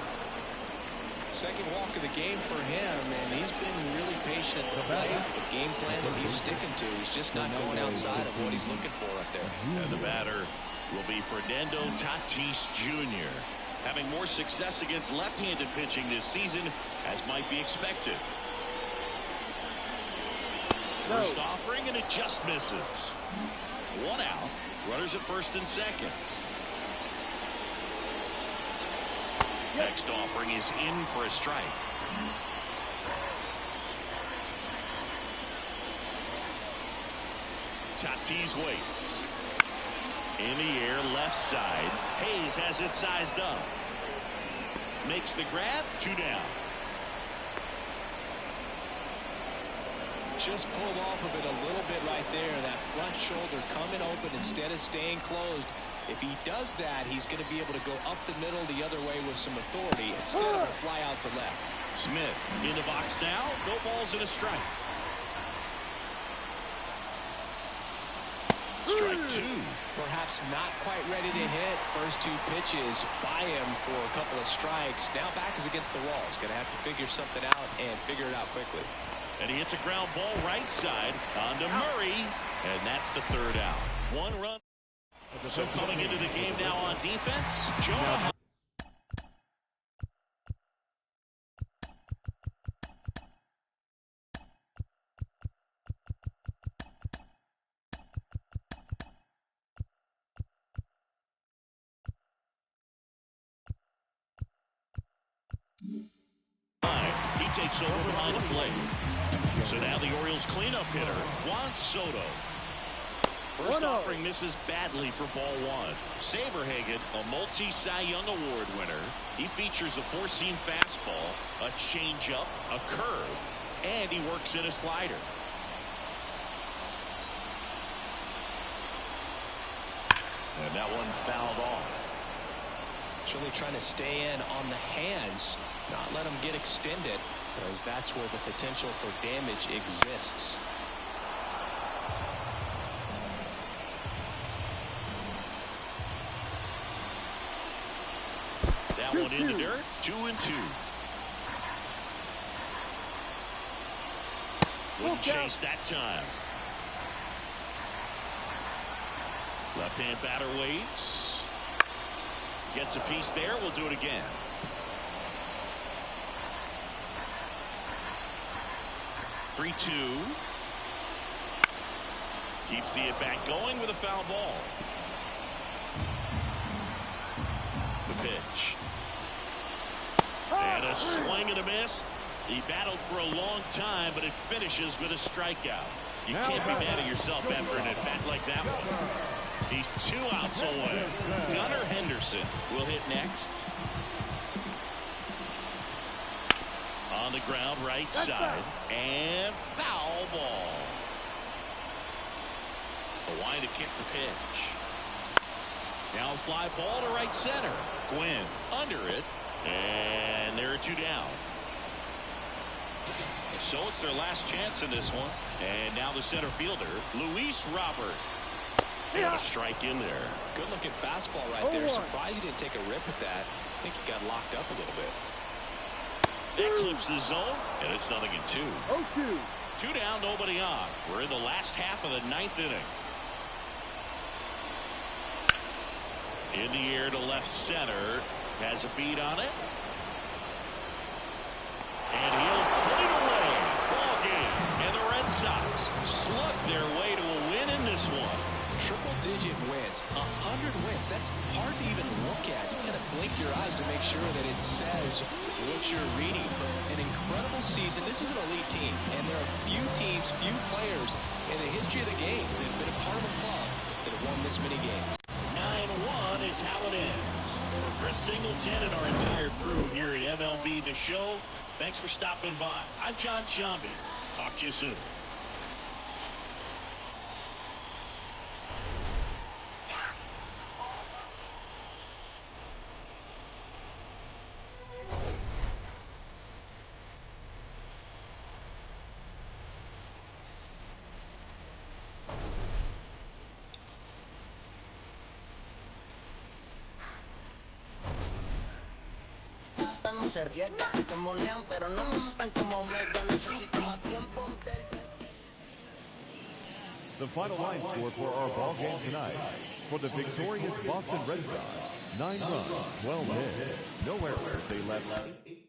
Second walk of the game for him, and he's been really patient at the plate. The game plan that he's sticking to, he's just not going outside of what he's looking for up there. And the batter will be Fernando Tatis Jr., having more success against left-handed pitching this season, as might be expected. First offering, and it just misses. One out. Runners at first and second. Next offering is in for a strike. Tatis waits. In the air, left side. Hayes has it sized up. Makes the grab, 2 down. Just pulled off of it a little bit right there. That front shoulder coming open instead of staying closed. If he does that, he's going to be able to go up the middle the other way with some authority instead of a fly out to left. Smith in the box now. No balls and a strike. Strike 2. Perhaps not quite ready to hit. First 2 pitches by him for a couple of strikes. Now back is against the wall. He's going to have to figure something out and figure it out quickly. And he hits a ground ball right side onto Murray. And that's the 3rd out. 1 run. So coming into the game now on defense, Jonah. He takes over behind the plate. So now the Orioles cleanup hitter, Juan Soto. First offering misses badly for ball 1. Saberhagen, a multi-Cy Young Award winner. He features a 4-seam fastball, a changeup, a curve, and he works in a slider. And that one fouled off. It's really trying to stay in on the hands, not let them get extended, because that's where the potential for damage exists. That one in the dirt. 2-2. Wouldn't chase that time. Left-hand batter waits. Gets a piece there. We'll do it again. Three, 2. Keeps the at-bat going with a foul ball. The pitch. And a swing and a miss. He battled for a long time, but it finishes with a strikeout. You can't be mad at yourself after an at-bat like that one. He's 2 outs away. Gunnar Henderson will hit next. On the ground, right side. And foul ball. A line to kick the pitch. Now a fly ball to right center. Gwynn under it. And there are 2 down. So it's their last chance in this one. And now the center fielder, Luis Robert. And a strike in there. Good looking fastball right there. Surprised he didn't take a rip at that. I think he got locked up a little bit. That clips the zone, and it's 0-2. 2 down, nobody on. We're in the last half of the 9th inning. In the air to left center. Has a beat on it. And he'll put it away. Ball game. And the Red Sox slug their way to a win in this one. Triple-digit wins, 100 wins. That's hard to even look at. You kind of blink your eyes to make sure that it says what you're reading. An incredible season. This is an elite team, and there are few teams, few players in the history of the game that have been a part of a club that have won this many games. 9-1 is how it ends. For Chris Singleton and our entire crew here at MLB The Show, thanks for stopping by. I'm John Shambi. Talk to you soon. Se arriesgan como león, pero no montan como Omega. Necesito más tiempo del The final line score for our ball game tonight. For the victorious Boston Red Sox, 9 runs, 12 hits, no errors. They left 8.